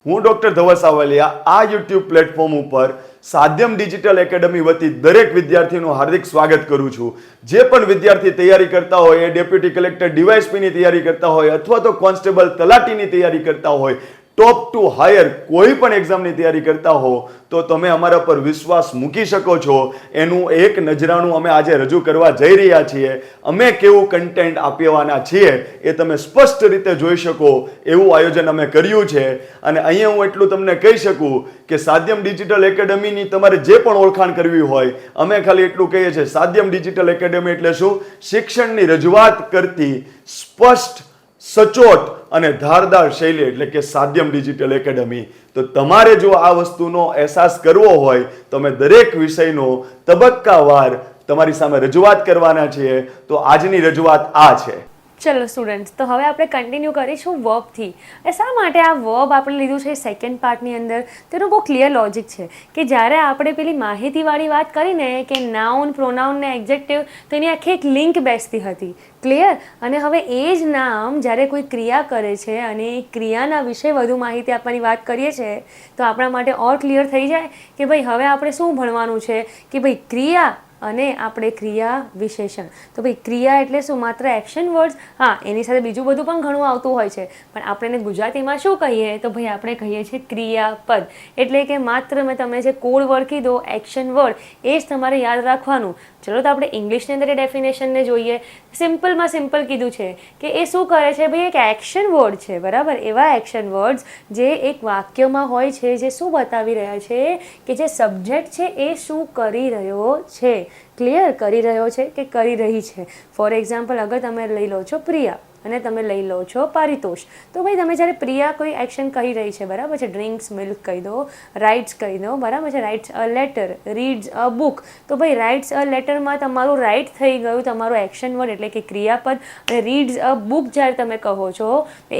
હું ડોક્ટર ધવલ સાવલિયા આ YouTube platform ઉપર સાધ્યમ ડિજિટલ એકેડમી વતી દરેક વિદ્યાર્થીનું હાર્દિક સ્વાગત કરું છું. જે પણ વિદ્યાર્થી તૈયારી કરતા હોય, એ ડેપ્યુટી કલેક્ટર ડીવાયએસપીની તૈયારી કરતા હોય અથવા તો કોન્સ્ટેબલ તલાટીની તૈયારી કરતા હોય, ટોપ ટુ હાયર કોઈ પણ એક્ઝામની તૈયારી કરતા હો તો તમે અમારા પર વિશ્વાસ મૂકી શકો છો. એનું એક નજરાણું અમે આજે રજૂ કરવા જઈ રહ્યા છીએ. અમે કેવું કન્ટેન્ટ આપવાના છીએ એ તમે સ્પષ્ટ રીતે જોઈ શકો એવું આયોજન અમે કર્યું છે. અને અહીંયા હું એટલું તમને કહી શકું કે સાધ્યમ ડિજિટલ એકેડમીની તમારે જે પણ ઓળખાણ કરવી હોય, અમે ખાલી એટલું કહીએ છીએ, સાધ્યમ ડિજિટલ એકેડમી એટલે શું? શિક્ષણની રજૂઆત કરતી સ્પષ્ટ, સચોટ અને ધારદાર શૈલી એટલે કે સાધ્યમ ડિજિટલ એકેડમી. તો તમારે જો આ વસ્તુનો અહેસાસ કરવો હોય તો અમે દરેક વિષયનો તબક્કાવાર તમારી સામે રજૂઆત કરવાના છીએ. તો આજની રજૂઆત આ છે. ચલો સ્ટુડન્ટ્સ, તો હવે આપણે કન્ટિન્યુ કરીશું વર્બથી. શા માટે આ વર્બ આપણે લીધું છે સેકન્ડ પાર્ટની અંદર? તેનું બહુ ક્લિયર લોજિક છે કે જ્યારે આપણે પેલી માહિતીવાળી વાત કરીને કે નાઉન, પ્રોનાઉન ને એક્ઝેક્ટિવ, તો એની આખી એક લિંક બેસતી હતી. ક્લિયર? અને હવે એ જ નામ જ્યારે કોઈ ક્રિયા કરે છે અને એ ક્રિયાના વિશે વધુ માહિતી આપવાની વાત કરીએ છીએ તો આપણા માટે ઓર ક્લિયર થઈ જાય કે ભાઈ હવે આપણે શું ભણવાનું છે કે ભાઈ ક્રિયા અને આપણે ક્રિયા વિશેષણ. તો ભાઈ ક્રિયા એટલે શું? માત્ર એક્શન વર્ડ્સ? હા, એની સાથે બીજું બધું પણ ઘણું આવતું હોય છે, પણ આપણે એને ગુજરાતીમાં શું કહીએ તો ભાઈ આપણે કહીએ છીએ ક્રિયાપદ. એટલે કે માત્ર મેં તમને જે કોડ વર્ડ કીધો એક્શન વર્ડ, એ જ તમારે યાદ રાખવાનું. ચલો તો આપણે ઇંગ્લિશની અંદર એ ડેફિનેશનને જોઈએ. સિમ્પલમાં સિમ્પલ કીધું છે કે એ શું કરે છે ભાઈ? એક એક્શન વર્ડ છે, બરાબર? એવા એક્શન વર્ડ્સ જે એક વાક્યમાં હોય છે, જે શું બતાવી રહ્યા છે કે જે સબ્જેક્ટ છે એ શું કરી રહ્યો છે. ક્લિયર? કરી રહ્યો છે કે કરી રહી છે. ફોર એક્ઝામ્પલ, અગર તમે લઈ લો છો પ્રિયા અને તમે લઈ લો છો પારિતોષ, તો ભાઈ તમે જ્યારે પ્રિયા કોઈ એક્શન કહી રહી છે, બરાબર છે, ડ્રિંક્સ મિલ્ક કહી દો, રાઇટ્સ કહી દો, બરાબર છે, writes a letter, reads a book, તો ભાઈ રાઇટ્સ અ લેટરમાં તમારું રાઇટ થઈ ગયું તમારું એક્શન વર્ડ એટલે કે ક્રિયાપદ. અને રીડ્સ અ બુક જ્યારે તમે કહો છો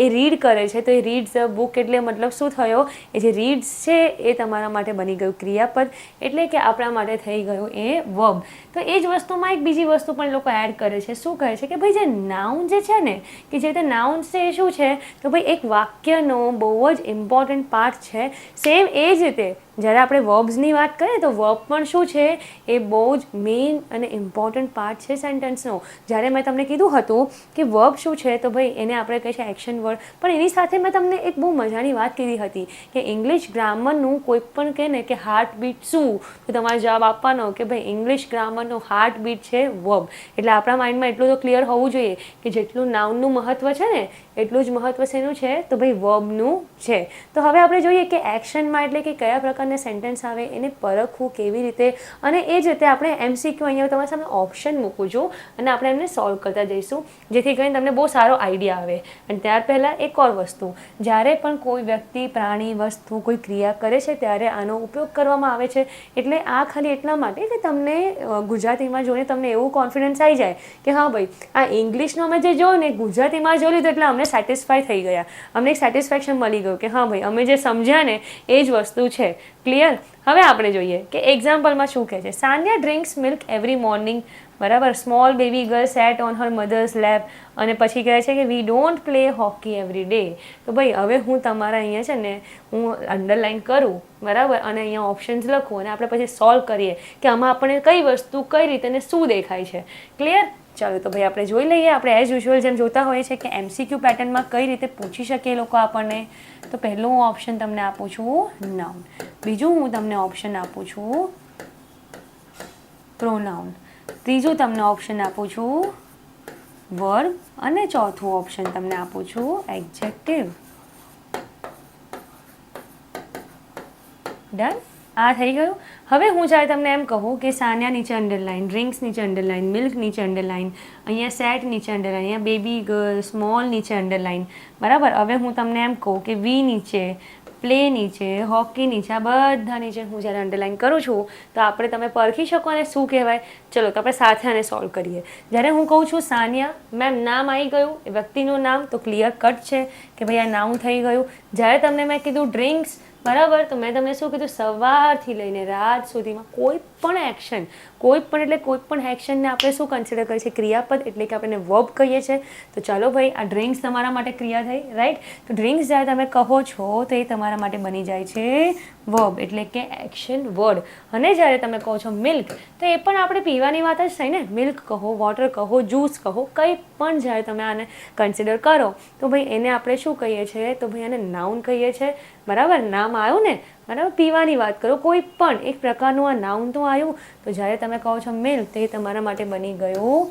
એ રીડ કરે છે, તો એ રીડ્સ અ બુક એટલે મતલબ શું થયો? એ જે રીડ્સ છે એ તમારા માટે બની ગયું ક્રિયાપદ, એટલે કે આપણા માટે થઈ ગયું એ વર્બ. તો એ જ વસ્તુમાં એક બીજી વસ્તુ પણ લોકો એડ કરે છે. શું કહે છે કે ભાઈ જે નાઉન જે છે ને, કે જે રીતે નાઉન છે એ શું છે તો ભાઈ એક વાક્યનો બહુ જ ઇમ્પોર્ટન્ટ પાર્ટ છે. સેમ એ જ રીતે જ્યારે આપણે વર્બ્સની વાત કરીએ તો વર્બ પણ શું છે? એ બહુ જ મેઇન અને ઇમ્પોર્ટન્ટ પાર્ટ છે સેન્ટેન્સનો. જ્યારે મેં તમને કીધું હતું કે વર્બ શું છે તો ભાઈ એને આપણે કહીએ છીએ એક્શન વર્ડ, પણ એની સાથે મેં તમને એક બહુ મજાની વાત કીધી હતી કે ઇંગ્લિશ ગ્રામરનું કોઈ પણ કહે ને કે હાર્ટ બીટ શું, તો તમારે જવાબ આપવાનો કે ભાઈ ઇંગ્લિશ ગ્રામરનું હાર્ટ બીટ છે વર્બ. એટલે આપણા માઇન્ડમાં એટલું તો ક્લિયર હોવું જોઈએ કે જેટલું નાઉનનું મહત્વ છે ને એટલું જ મહત્વ શેનું છે તો ભાઈ વર્બનું છે. તો હવે આપણે જોઈએ કે એક્શનમાં એટલે કે કયા પ્રકારના સેન્ટેન્સ આવે એને પરખવું કેવી રીતે, અને એ જ રીતે આપણે MCQ અહીંયા તમારી સામે ઓપ્શન મૂકું છું અને આપણે એમને સોલ્વ કરતા જઈશું, જેથી કરીને તમને બહુ સારો આઈડિયા આવે. અને ત્યાર પહેલાં એક ઓર વસ્તુ, જ્યારે પણ કોઈ વ્યક્તિ, પ્રાણી, વસ્તુ કોઈ ક્રિયા કરે છે ત્યારે આનો ઉપયોગ કરવામાં આવે છે. એટલે આ ખાલી એટલા માટે કે તમને ગુજરાતીમાં જોઈને તમને એવું કોન્ફિડન્સ આવી જાય કે હા ભાઈ આ ઇંગ્લિશનો અમે જે જોયું ને ગુજરાતીમાં જોઈ લીધું એટલે અમને સેટિસ્ફાય થઈ ગયા, અમને એક સેટિસ્ફેક્શન મળી ગયું કે હા ભાઈ અમે જે સમજ્યા ને એ જ વસ્તુ છે. ક્લિયર? હવે આપણે જોઈએ કે એક્ઝામ્પલમાં શું કહે છે. Sanya drinks milk every morning, બરાબર. Small baby girl set on her mother's lap, અને પછી કહે છે કે we don't play hockey every day. તો ભાઈ હવે હું તમારા અહીંયા છે ને હું અંડરલાઇન કરું, બરાબર, અને અહીંયા ઓપ્શન્સ લખું અને આપણે પછી સોલ્વ કરીએ કે આમાં આપણને કઈ વસ્તુ કઈ રીતે ને શું દેખાય છે. ક્લિયર? ચાલો તો ભાઈ આપણે જોઈ લઈએ. આપણે એઝ યુઝ્યુઅલ જેમ જોતા હોઈએ છીએ કે MCQ પેટર્નમાં કઈ રીતે પૂછી શકે લોકો આપણને. તો પહેલું હું ઓપ્શન તમને આપું છું નાઉન, બીજું હું તમને ઓપ્શન આપું છું પ્રોનાઉન, ત્રીજું તમને ઓપ્શન આપું છું વર્બ, અને ચોથું ઓપ્શન તમને આપું છું એડજેક્ટિવ. ડન? આ થઈ ગયું. હવે હું જ્યારે તમને એમ કહું કે સાન્યા નીચે અંડરલાઇન, ડ્રિંક્સ નીચે અંડરલાઇન, મિલ્ક નીચે અંડરલાઇન, અહીંયા સેટ નીચે અંડરલાઇન, અહીંયા બેબી ગર્લ સ્મોલ નીચે અંડરલાઇન, બરાબર. હવે હું તમને એમ કહું કે વી નીચે, પ્લે નીચે, હોકી નીચે, આ બધા નીચે હું જ્યારે અંડરલાઇન કરું છું તો આપણે તમે પરખી શકો અને શું કહેવાય. ચલો તો આપણે સાથે આને સોલ્વ કરીએ. જ્યારે હું કહું છું સાનિયા, મેમ નામ આવી ગયું, એ વ્યક્તિનું નામ, તો ક્લિયર કટ છે કે ભાઈ આ નાઉન થઈ ગયું. જ્યારે તમને મેં કીધું ડ્રિંક્સ, બરાબર, તો મેં તમને શું કીધું? સવારથી લઈને રાત સુધીમાં કોઈ પણ એક્શન, કોઈ પણ એટલે કોઈ પણ એક્શનને આપણે શું કન્સિડર કરીએ છીએ? ક્રિયાપદ, એટલે કે આપણે વર્બ કહીએ છીએ. તો ચાલો ભાઈ, આ ડ્રિંક્સ તમારા માટે ક્રિયા થઈ, રાઈટ? તો ડ્રિંક્સ જ્યારે તમે કહો છો તો એ તમારા માટે બની જાય છે વર્બ, એટલે કે એક્શન વર્ડ. અને જ્યારે તમે કહો છો મિલ્ક, તો એ પણ આપણે પીવાની વાત જ થઈ ને. મિલ્ક કહો, વોટર કહો, જ્યુસ કહો, કંઈ પણ જ્યારે તમે આને કન્સિડર કરો તો ભાઈ એને આપણે શું કહીએ છીએ? તો ભાઈ આને નાઉન કહીએ છીએ, બરાબર? નામ આવ્યું ને, બરાબર? પીવાની વાત કરો, કોઈ પણ એક પ્રકારનું આ નાઉન તો આવ્યું. તો જ્યારે તમે કહો છો મિલ્ક, તો એ તમારા માટે બની ગયું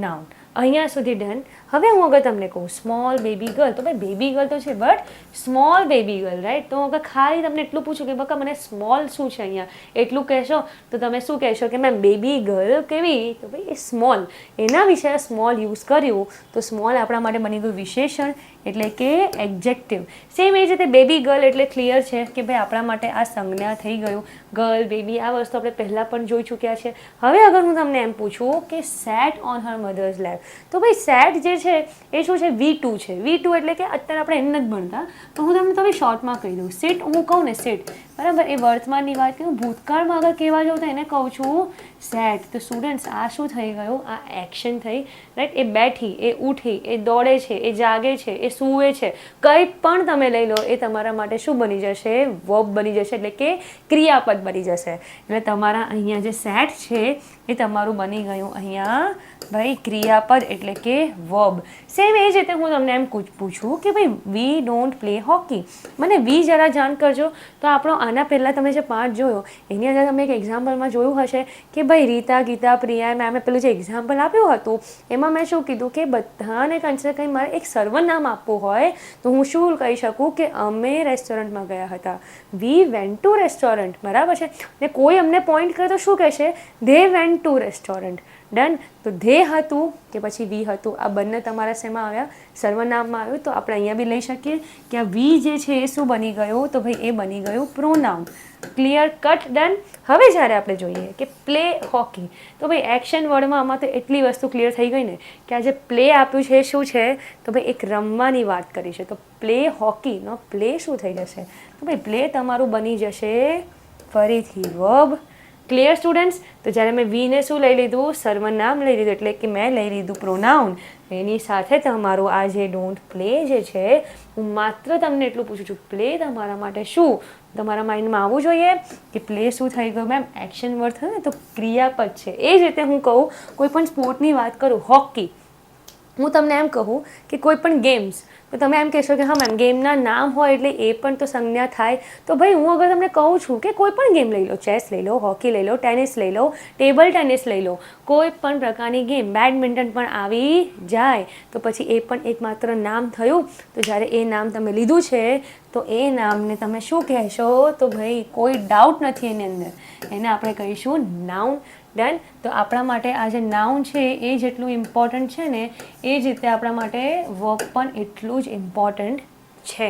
નાઉન. અહીંયા સુધી ડન. હવે હું અગર તમને કહું સ્મોલ બેબી ગર્લ, તો ભાઈ બેબી ગર્લ તો છે, but small baby girl, right? તો અગર ખાલી તમને એટલું પૂછું કે બકા મને સ્મોલ શું છે અહીંયા, એટલું કહેશો તો તમે શું કહેશો કે મેમ બેબી ગર્લ કેવી? તો ભાઈ એ સ્મોલ, એના વિશે સ્મોલ યુઝ કર્યું તો સ્મોલ આપણા માટે બની ગયું વિશેષણ, એટલે કે એડજેક્ટિવ. સેમ એ જ રીતે બેબી ગર્લ એટલે ક્લિયર છે કે ભાઈ આપણા માટે આ સંજ્ઞા થઈ ગયું. ગર્લ, બેબી, આ વસ્તુ આપણે પહેલાં પણ જોઈ ચૂક્યા છે. હવે અગર હું તમને એમ પૂછું કે સેટ ઓન હર મધર્સ લેપ, તો ભાઈ સેટ જે છે એ શું છે? V2 છે. V2 એટલે કે અત્યારે આપણે એને નથી ભણતા, તો હું તમને તમે શોર્ટમાં કહી દઉં. સિટ, હું કહું ને સિટ, બરાબર? એ વર્તમાનની વાત કહું, ભૂતકાળમાં અગર કહેવા જાઉં તો એને કહું છું સેટ. તો સ્ટુડન્ટ્સ આ શું થઈ ગયું? આ એક્શન થઈ, રાઈટ? એ બેઠી, એ ઉઠી, એ દોડે છે, એ જાગે છે, એ સૂવે છે, કંઈ પણ તમે લઈ લો એ તમારા માટે શું બની જશે? વર્બ બની જશે, એટલે કે ક્રિયાપદ બની જશે. એટલે તમારા અહીંયા જે સેટ છે એ તમારું બની ગયું અહીંયા ભાઈ ક્રિયાપદ, એટલે કે વર્બ. સેમ એ જ રીતે હું તમને એમ પૂછું કે ભાઈ વી ડોન્ટ પ્લે હોકી, મને વી જરા જાણ કરજો. તો આપણો આના પહેલાં તમે જે પાઠ જોયો એની અંદર તમે એક એક્ઝામ્પલમાં જોયું હશે કે ભાઈ રીતા, ગીતા, પ્રિયા, મેમે પેલું જે એક્ઝામ્પલ આપ્યું હતું એમાં મેં શું કીધું કે બધાને કન્સિડર કરી મારે એક સર્વનામ આપવું હોય તો હું શું કહી શકું કે અમે રેસ્ટોરન્ટમાં ગયા હતા, વી વેન્ટ ટુ રેસ્ટોરન્ટ, બરાબર છે? ને કોઈ અમને પોઈન્ટ કરે તો શું કહેશે? They went to restaurant. Done. તો ધે હતું કે પછી વી હતું, આ બંને તમારા શેમાં આવ્યા? સર્વનામમાં આવ્યું. તો આપણે અહીંયા બી લઈ શકીએ કે આ વી જે છે એ શું બની ગયું? તો ભાઈ એ બની ગયું પ્રોનાઉન. Clear cut? ડન. હવે જ્યારે આપણે જોઈએ કે પ્લે હોકી, તો ભાઈ એક્શન વર્ડમાં આમાં તો એટલી વસ્તુ ક્લિયર થઈ ગઈ ને કે આ જે પ્લે આપ્યું છે એ શું છે? તો ભાઈ એક રમવાની વાત કરી છે. તો પ્લે હોકીનો પ્લે શું થઈ જશે? તો ભાઈ પ્લે તમારું બની જશે ફરીથી વર્બ. Clear students? તો જ્યારે મેં વીને શું લઈ લીધું? સર્વનામ લઈ લીધું, એટલે કે મેં લઈ લીધું પ્રોનાઉન. એની સાથે તમારું આ જે ડોન્ટ પ્લે જે છે, હું માત્ર તમને એટલું પૂછું છું, પ્લે તમારા માટે શું તમારા માઇન્ડમાં આવવું જોઈએ કે પ્લે શું થઈ ગયું? મેમ એક્શન વર્ડ થયું ને, તો ક્રિયાપદ છે. એ જ રીતે હું કહું, કોઈ પણ સ્પોર્ટની વાત કરું, હોકી, હું તમને એમ કહું કે કોઈ પણ ગેમ્સ, તો તમે એમ કહેશો કે હા મેમ ગેમના નામ હોય એટલે એ પણ તો સંજ્ઞા થાય. તો ભાઈ હું અગર તમને કહું છું કે કોઈ પણ ગેમ લઈ લો, ચેસ લઈ લો, હોકી લઈ લો, ટેનિસ લઈ લો, ટેબલ ટેનિસ લઈ લો, કોઈ પણ પ્રકારની ગેમ, બેડમિન્ટન પણ આવી જાય, તો પછી એ પણ એકમાત્ર નામ થયું. તો જ્યારે એ નામ તમે લીધું છે તો એ નામને તમે શું કહેશો? તો ભાઈ કોઈ ડાઉટ નથી એની અંદર, એને આપણે કહીશું નાઉન. ડન. તો આપણા માટે આ જે નાઉન છે એ જેટલું ઇમ્પોર્ટન્ટ છે ને એ જ રીતે આપણા માટે વર્બ પણ એટલું જ ઇમ્પોર્ટન્ટ છે.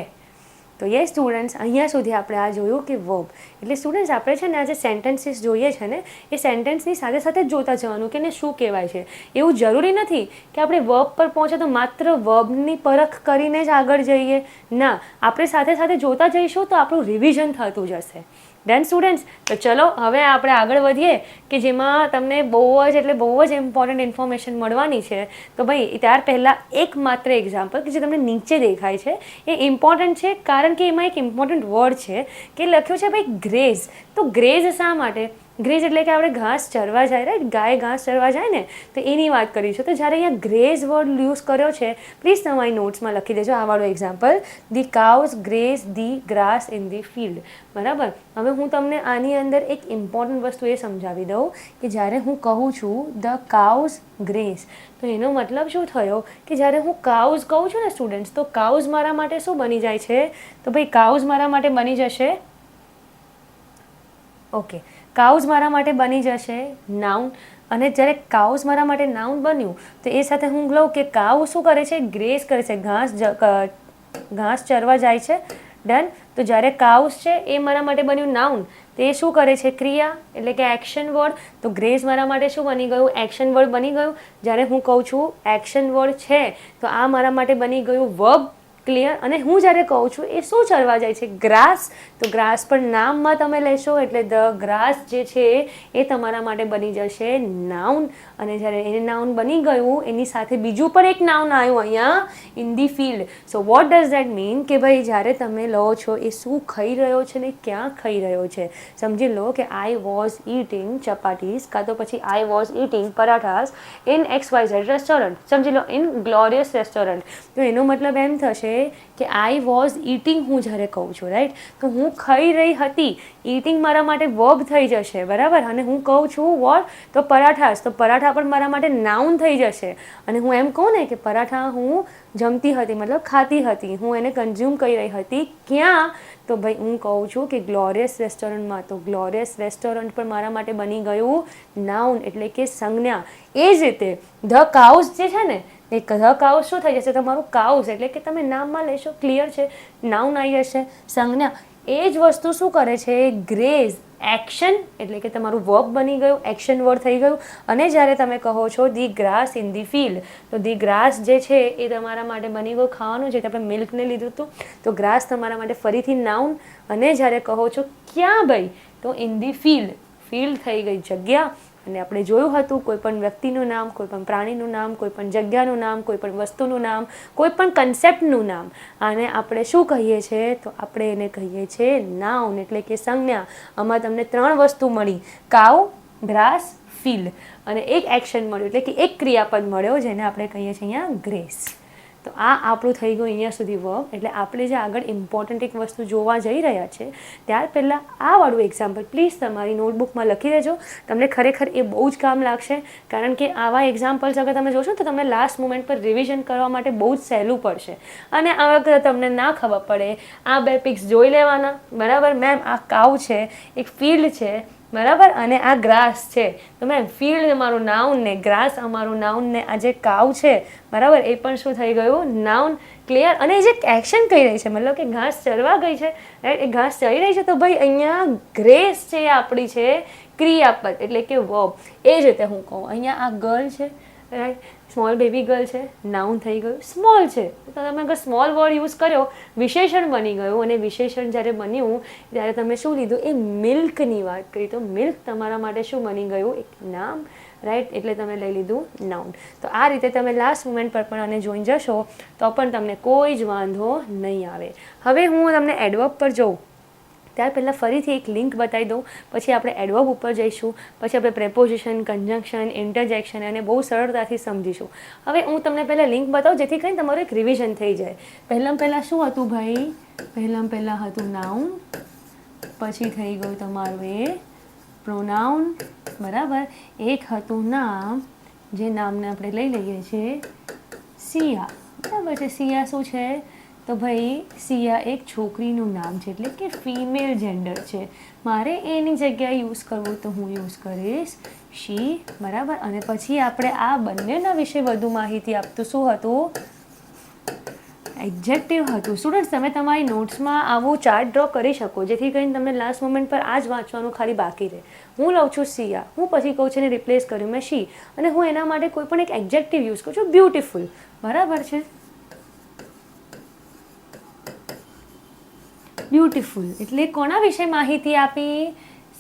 તો યસ સ્ટુડન્ટ્સ, અહીંયા સુધી આપણે આ જોયું કે વર્બ એટલે સ્ટુડન્ટ્સ આપણે છે ને આ જે સેન્ટેન્સીસ જોઈએ છે ને એ સેન્ટેન્સની સાથે સાથે જ જોતા જવાનું કે એને શું કહેવાય છે. એવું જરૂરી નથી કે આપણે વર્બ પર પહોંચે તો માત્ર વર્બની પરખ કરીને જ આગળ જઈએ. ના, આપણે સાથે સાથે જોતા જઈશું તો આપણું રિવિઝન થતું જશે. Done students? તો ચલો હવે આપણે આગળ વધીએ કે જેમાં તમને બહુ જ એટલે બહુ જ ઇમ્પોર્ટન્ટ ઇન્ફોર્મેશન મળવાની છે. તો ભાઈ ત્યાર પહેલાં એક માત્ર એક્ઝામ્પલ કે જે તમને નીચે દેખાય છે એ ઇમ્પોર્ટન્ટ છે કારણ કે એમાં એક ઇમ્પોર્ટન્ટ વર્ડ છે કે લખ્યું છે ભાઈ ગ્રેઝ. તો ગ્રેઝ શા માટે? ગ્રેઝ એટલે કે આપણે ઘાસ ચરવા જાય, રાઈટ? ગાય ઘાસ ચરવા જાય ને, તો એની વાત કરીશું. તો જ્યારે અહીંયા ગ્રેઝ વર્ડ યુઝ કર્યો છે, પ્લીઝ તમારી નોટ્સમાં લખી દેજો આ વાળું example. The cows graze the grass in the field. બરાબર? હવે હું તમને આની અંદર એક ઇમ્પોર્ટન્ટ વસ્તુ એ સમજાવી દઉં કે જ્યારે હું કહું છું ધ કાઉઝ ગ્રેઝ, તો એનો મતલબ શું થયો કે જ્યારે હું કાઉઝ કહું છું ને સ્ટુડન્ટ્સ, તો કાઉઝ મારા માટે શું બની જાય છે? તો ભાઈ કાઉઝ મારા માટે બની જશે, ઓકે, કાઉઝ મારા માટે બની જશે નાઉન. અને જ્યારે કાઉઝ મારા માટે નાઉન બન્યું તો એ સાથે હું લઉં કે કાઉ શું કરે છે? ગ્રેઝ કરે છે, ઘાસ ચરવા જાય છે. ડન. તો જ્યારે કાઉઝ છે એ મારા માટે બન્યું નાઉન, તો એ શું કરે છે? ક્રિયા, એટલે કે એક્શન વર્ડ. તો ગ્રેઝ મારા માટે શું બની ગયું? એક્શન વર્ડ બની ગયું. જ્યારે હું કહું છું એક્શન વર્ડ છે તો આ મારા માટે બની ગયું વર્બ. ક્લિયર. અને હું જ્યારે કહું છું એ શું ચરવા જાય છે? ગ્રાસ. તો ગ્રાસ પણ નામમાં તમે લેશો એટલે ધ ગ્રાસ જે છે એ તમારા માટે બની જશે નાઉન. અને જ્યારે એને નાઉન બની ગયું એની સાથે બીજું પણ એક નાઉન આવ્યું અહીંયા in the field. So what does that mean કે ભાઈ જ્યારે તમે લો છો એ શું ખાઈ રહ્યો છે ને ક્યાં ખાઈ રહ્યો છે. સમજી લો કે આઈ વોઝ ઇટિંગ ચપાટીસ કાં તો પછી I was eating parathas in XYZ restaurant. સમજી લો ઇન ગ્લોરિયસ રેસ્ટોરન્ટ. તો એનો મતલબ એમ થશે કે આઈ વોઝ ઇટિંગ હું જ્યારે કહું છું રાઈટ, તો હું ખાઈ રહી હતી. ઇટિંગ મારા માટે વર્બ થઈ જશે બરાબર. અને હું કહું છું વોટ તો પરાઠાસ, તો પરાઠા પણ મારા માટે નાઉન થઈ જશે. અને હું એમ કહું ને કે પરાઠા હું જમતી હતી મતલબ ખાતી હતી, હું એને કન્ઝ્યુમ કરી રહી હતી. ક્યાં? તો ભાઈ હું કહું છું કે ગ્લોરિયસ રેસ્ટોરન્ટમાં. તો ગ્લોરિયસ રેસ્ટોરન્ટ પણ મારા માટે બની ગયું નાઉન એટલે કે સંજ્ઞા. એ જ રીતે ધ કાઉસ જે છે ને એ ધ કાઉસ શું થઈ જશે? તમારું કાઉસ એટલે કે તમે નામમાં લેશો. ક્લિયર છે? નાઉન આવી જશે સંજ્ઞા. એ જ વસ્તુ શું કરે છે? ગ્રેઝ એક્શન એટલે કે તમારું વર્બ બની ગયું, એક્શન વર્ડ થઈ ગયું. અને જ્યારે તમે કહો છો the grass in the field, તો ધી ગ્રાસ જે છે એ તમારા માટે બની ગયું ખાવાનું, જે આપણે મિલ્કને લીધું હતું. તો ગ્રાસ તમારા માટે ફરીથી નાઉન. અને જ્યારે કહો છો ક્યાં ભાઈ, તો ઇન ધી ફિલ્ડ. ફિલ્ડ થઈ ગઈ જગ્યા. અને આપણે જોયું હતું કોઈ પણ વ્યક્તિનું નામ, કોઈ પણ પ્રાણીનું નામ, કોઈ પણ જગ્યાનું નામ, કોઈ પણ વસ્તુનું નામ, કોઈ પણ કન્સેપ્ટનું નામ, આને આપણે શું કહીએ છીએ? તો આપણે એને કહીએ છીએ નાઉન એટલે કે સંજ્ઞા. આમાં તમને 3 વસ્તુ મળી, કાઉ, ગ્રાસ, ફિલ્ડ, અને એક એક્શન મળ્યું એટલે કે એક ક્રિયાપદ મળ્યો જેને આપણે કહીએ છીએ અહીંયા ગ્રેસ. તો આ આપણું થઈ ગયું અહીંયા સુધી વર્બ. એટલે આપણે જે આગળ ઇમ્પોર્ટન્ટ એક વસ્તુ જોવા જઈ રહ્યા છે ત્યાર પહેલાં આ વાળું એક્ઝામ્પલ પ્લીઝ તમારી નોટબુકમાં લખી લેજો. તમને ખરેખર એ બહુ જ કામ લાગશે. કારણ કે આવા એક્ઝામ્પલ્સ અગર તમે જોશો તો તમને લાસ્ટ મોમેન્ટ પર રિવિઝન કરવા માટે બહુ જ સહેલું પડશે. અને અગર તમને ના ખબર પડે આ 2 પિક્સ જોઈ લેવાના બરાબર. મેમ આ કાઉ છે, એક ફિલ્ડ છે બરાબર, અને આ ગ્રાસ છે. તો મેમ ફિલ્ડ અમારું નાઉન ને ગ્રાસ અમારું નાઉન ને આ જે કાઉ છે બરાબર એ પણ શું થઈ ગયું? નાઉન. ક્લિયર. અને જે એક્શન કહી રહી છે મતલબ કે ઘાસ ચરવા ગઈ છે રાઈટ, એ ઘાસ ચરી રહી છે. તો ભાઈ અહીંયા ગ્રેસ છે એ આપણી છે ક્રિયાપદ એટલે કે વર્બ. એ જ રીતે હું કહું અહીંયા આ ગર્લ છે રાઈટ, સ્મોલ બેબી ગર્લ છે, નાઉન થઈ ગયું. સ્મોલ છે તો તમે અગર સ્મોલ વર્ડ યુઝ કર્યો વિશેષણ બની ગયું. અને વિશેષણ જ્યારે બન્યું ત્યારે તમે શું લીધું? એ મિલ્કની વાત કરી. તો મિલ્ક તમારા માટે શું બની ગયું? એક નામ રાઈટ. એટલે તમે લઈ લીધું નાઉન. તો આ રીતે તમે લાસ્ટ મોમેન્ટ પર પણ આને જોઈને જશો તો પણ તમને કોઈ જ વાંધો નહીં આવે. હવે હું તમને એડવર્બ પર જોઉં ત્યાર પહેલાં ફરીથી એક લિંક બતાવી દઉં, પછી આપણે એડવર્બ ઉપર જઈશું, પછી આપણે પ્રેપોઝિશન, કન્જંક્શન, ઇન્ટરજેક્શન અને બહુ સરળતાથી સમજીશું. હવે હું તમને પહેલાં લિંક બતાવું જેથી કરીને તમારું એક રિવિઝન થઈ જાય. પહેલાં શું હતું ભાઈ? પહેલાં હતું નાઉન, પછી થઈ ગયું તમારું એ પ્રોનાઉન બરાબર. એક હતું નામ, જે નામને આપણે લઈ લઈએ છીએ સિયા બરાબર છે. સિયા શું છે? તો ભાઈ સિયા એક છોકરીનું નામ છે એટલે કે ફિમેલ જેન્ડર છે. મારે એની જગ્યાએ યુઝ કરવું તો હું યુઝ કરીશ શી બરાબર. અને પછી આપણે આ બંનેના વિશે વધુ માહિતી આપતું શું હતું? એડજેક્ટિવ હતું. સ્ટુડન્ટ્સ તમે તમારી નોટ્સમાં આવું ચાર્ટ ડ્રો કરી શકો જેથી કરીને તમને લાસ્ટ મોમેન્ટ પર આ જ વાંચવાનું ખાલી બાકી રહે. હું લઉં છું સિયા, હું પછી કહું છું એને રિપ્લેસ કર્યું મેં શી, અને હું એના માટે કોઈ પણ એક એડજેક્ટિવ યુઝ કરું છું બ્યુટીફુલ બરાબર છે. બ્યુટીફુલ એટલે કોના વિશે માહિતી આપી?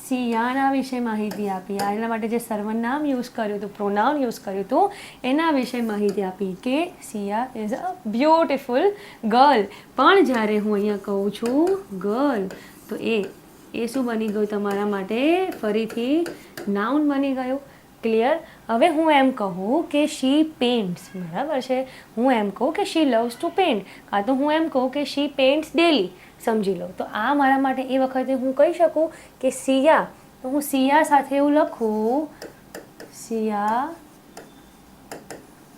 સિયાના વિશે માહિતી આપી. એના માટે જે સર્વનામ યુઝ કર્યું હતું, પ્રોનાઉન યુઝ કર્યું હતું, એના વિશે માહિતી આપી કે સિયા ઇઝ અ બ્યુટીફુલ ગર્લ. પણ જ્યારે હું અહીંયા કહું છું ગર્લ તો એ શું બની ગયું તમારા માટે? ફરીથી નાઉન બની ગયું. ક્લિયર. હવે હું એમ કહું કે શી પેઇન્ટ્સ બરાબર છે. હું એમ કહું કે શી લવ્સ ટુ પેઇન્ટ, કાં તો હું એમ કહું કે શી પેઇન્ટ્સ ડેલી. સમજી લો. તો આ મારા માટે એ વખતે હું કહી શકું કે સિયા, તો હું સિયા સાથે એવું લખું સિયા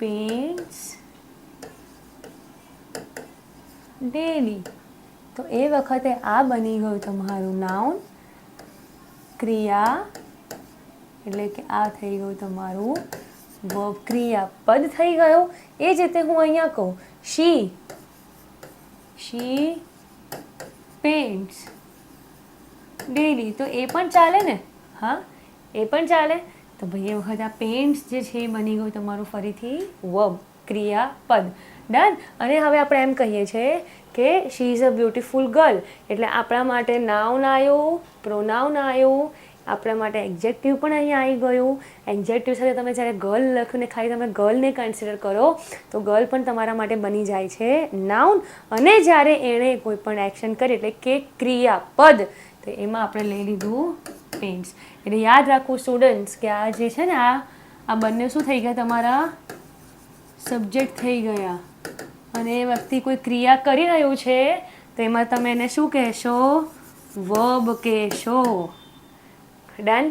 પેઇન્ટ્સ ડેલી. તો એ વખતે આ બની ગયું તમારું નાઉન. ક્રિયા એટલે કે આ થઈ ગયું તમારું વર્બ, ક્રિયાપદ થઈ ગયો. એ જ રીતે હું અહીંયા કહું શી પેઇન્ટ્સ ડેલી, તો એ પણ ચાલે ને? હા એ પણ ચાલે. તો ભાઈ એ વખત આ પેઇન્ટ્સ જે છે એ બની ગયું તમારું ફરીથી વર્બ. ક્રિયાપદ. ડન. અને હવે આપણે એમ કહીએ છીએ કે she is a beautiful girl, એટલે આપણા માટે નાઉન આવ્યું, પ્રોનાઉન આવ્યું, આપણા માટે એક્ઝેક્ટિવ પણ અહીંયા આવી ગયું. એક્ઝેક્ટિવ સાથે તમે જ્યારે ગર્લ લખ્યું ને ખાલી તમે ગર્લને કન્સિડર કરો તો ગર્લ પણ તમારા માટે બની જાય છે નાઉન. અને જ્યારે એણે કોઈ પણ એક્શન કરી એટલે કે ક્રિયાપદ, તો એમાં આપણે લઈ લીધું પેન્ટ્સ. એટલે યાદ રાખવું સ્ટુડન્ટ્સ કે આ જે છે ને આ બંને શું થઈ ગયા, તમારા સબ્જેક્ટ થઈ ગયા. અને એ વ્યક્તિ કોઈ ક્રિયા કરી રહ્યું છે તો એમાં તમે એને શું કહેશો, વર્બ કહેશો. ડન.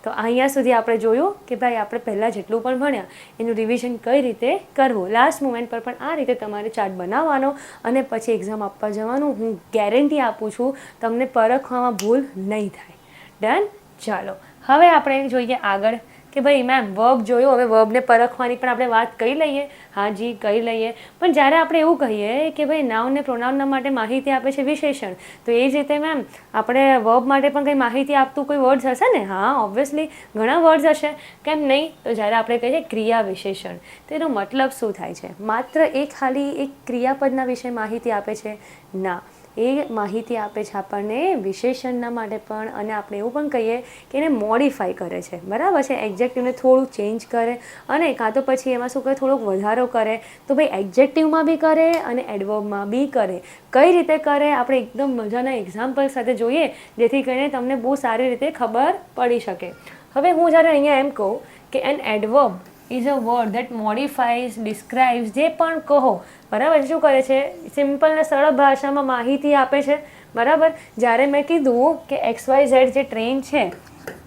તો અહીંયા સુધી આપણે જોયું કે ભાઈ આપણે પહેલાં જેટલું પણ ભણ્યા એનું રિવિઝન કઈ રીતે કરવું. લાસ્ટ મોમેન્ટ પર પણ આ રીતે તમારે ચાર્ટ બનાવવાનો અને પછી એક્ઝામ આપવા જવાનું. હું ગેરંટી આપું છું તમને પરખવામાં ભૂલ નહીં થાય. ડન. ચાલો હવે આપણે જોઈએ આગળ કે ભાઈ મેમ વર્બ જોયો, હવે વર્બને પરખવાની પણ આપણે વાત કરી લઈએ. હા જી કરી લઈએ. પણ જ્યારે આપણે એવું કહીએ કે ભાઈ નાઉન ને પ્રોનાઉનના માટે માહિતી આપે છે વિશેષણ, તો એ જ રીતે મેમ આપણે વર્બ માટે પણ કંઈ માહિતી આપતું કોઈ વર્ડ્સ હશે ને? હા ઓબ્વિયસલી ઘણા વર્ડ્સ હશે, કેમ નહીં? તો જ્યારે આપણે કહીએ ક્રિયા વિશેષણ, તો એનો મતલબ શું થાય છે? માત્ર એ ખાલી એક ક્રિયાપદના વિશે માહિતી આપે છે? ના, એ માહિતી આપે છે આપણને વિશેષણના માટે પણ. અને આપણે એવું પણ કહીએ કે એને મોડિફાઈ કરે છે, બરાબર છે? એક્ઝેક્ટિવને થોડું ચેન્જ કરે અને કાં તો પછી એમાં શું કરે, થોડોક વધારો કરે. તો ભાઈ એક્ઝેક્ટિવમાં બી કરે અને એડવર્બમાં બી કરે. કઈ રીતે કરે આપણે એકદમ મજાના એક્ઝામ્પલ સાથે જોઈએ, જેથી કરીને તમને બહુ સારી રીતે ખબર પડી શકે. હવે હું જ્યારે અહીંયા એમ કહું કે an adverb is a word that modifies, describes, જે પણ કહો, બરાબર, શું કરે છે? સિમ્પલ ને સરળ ભાષામાં માહિતી આપે છે, બરાબર. જ્યારે મેં કીધું કે XYZ જે ટ્રેન છે,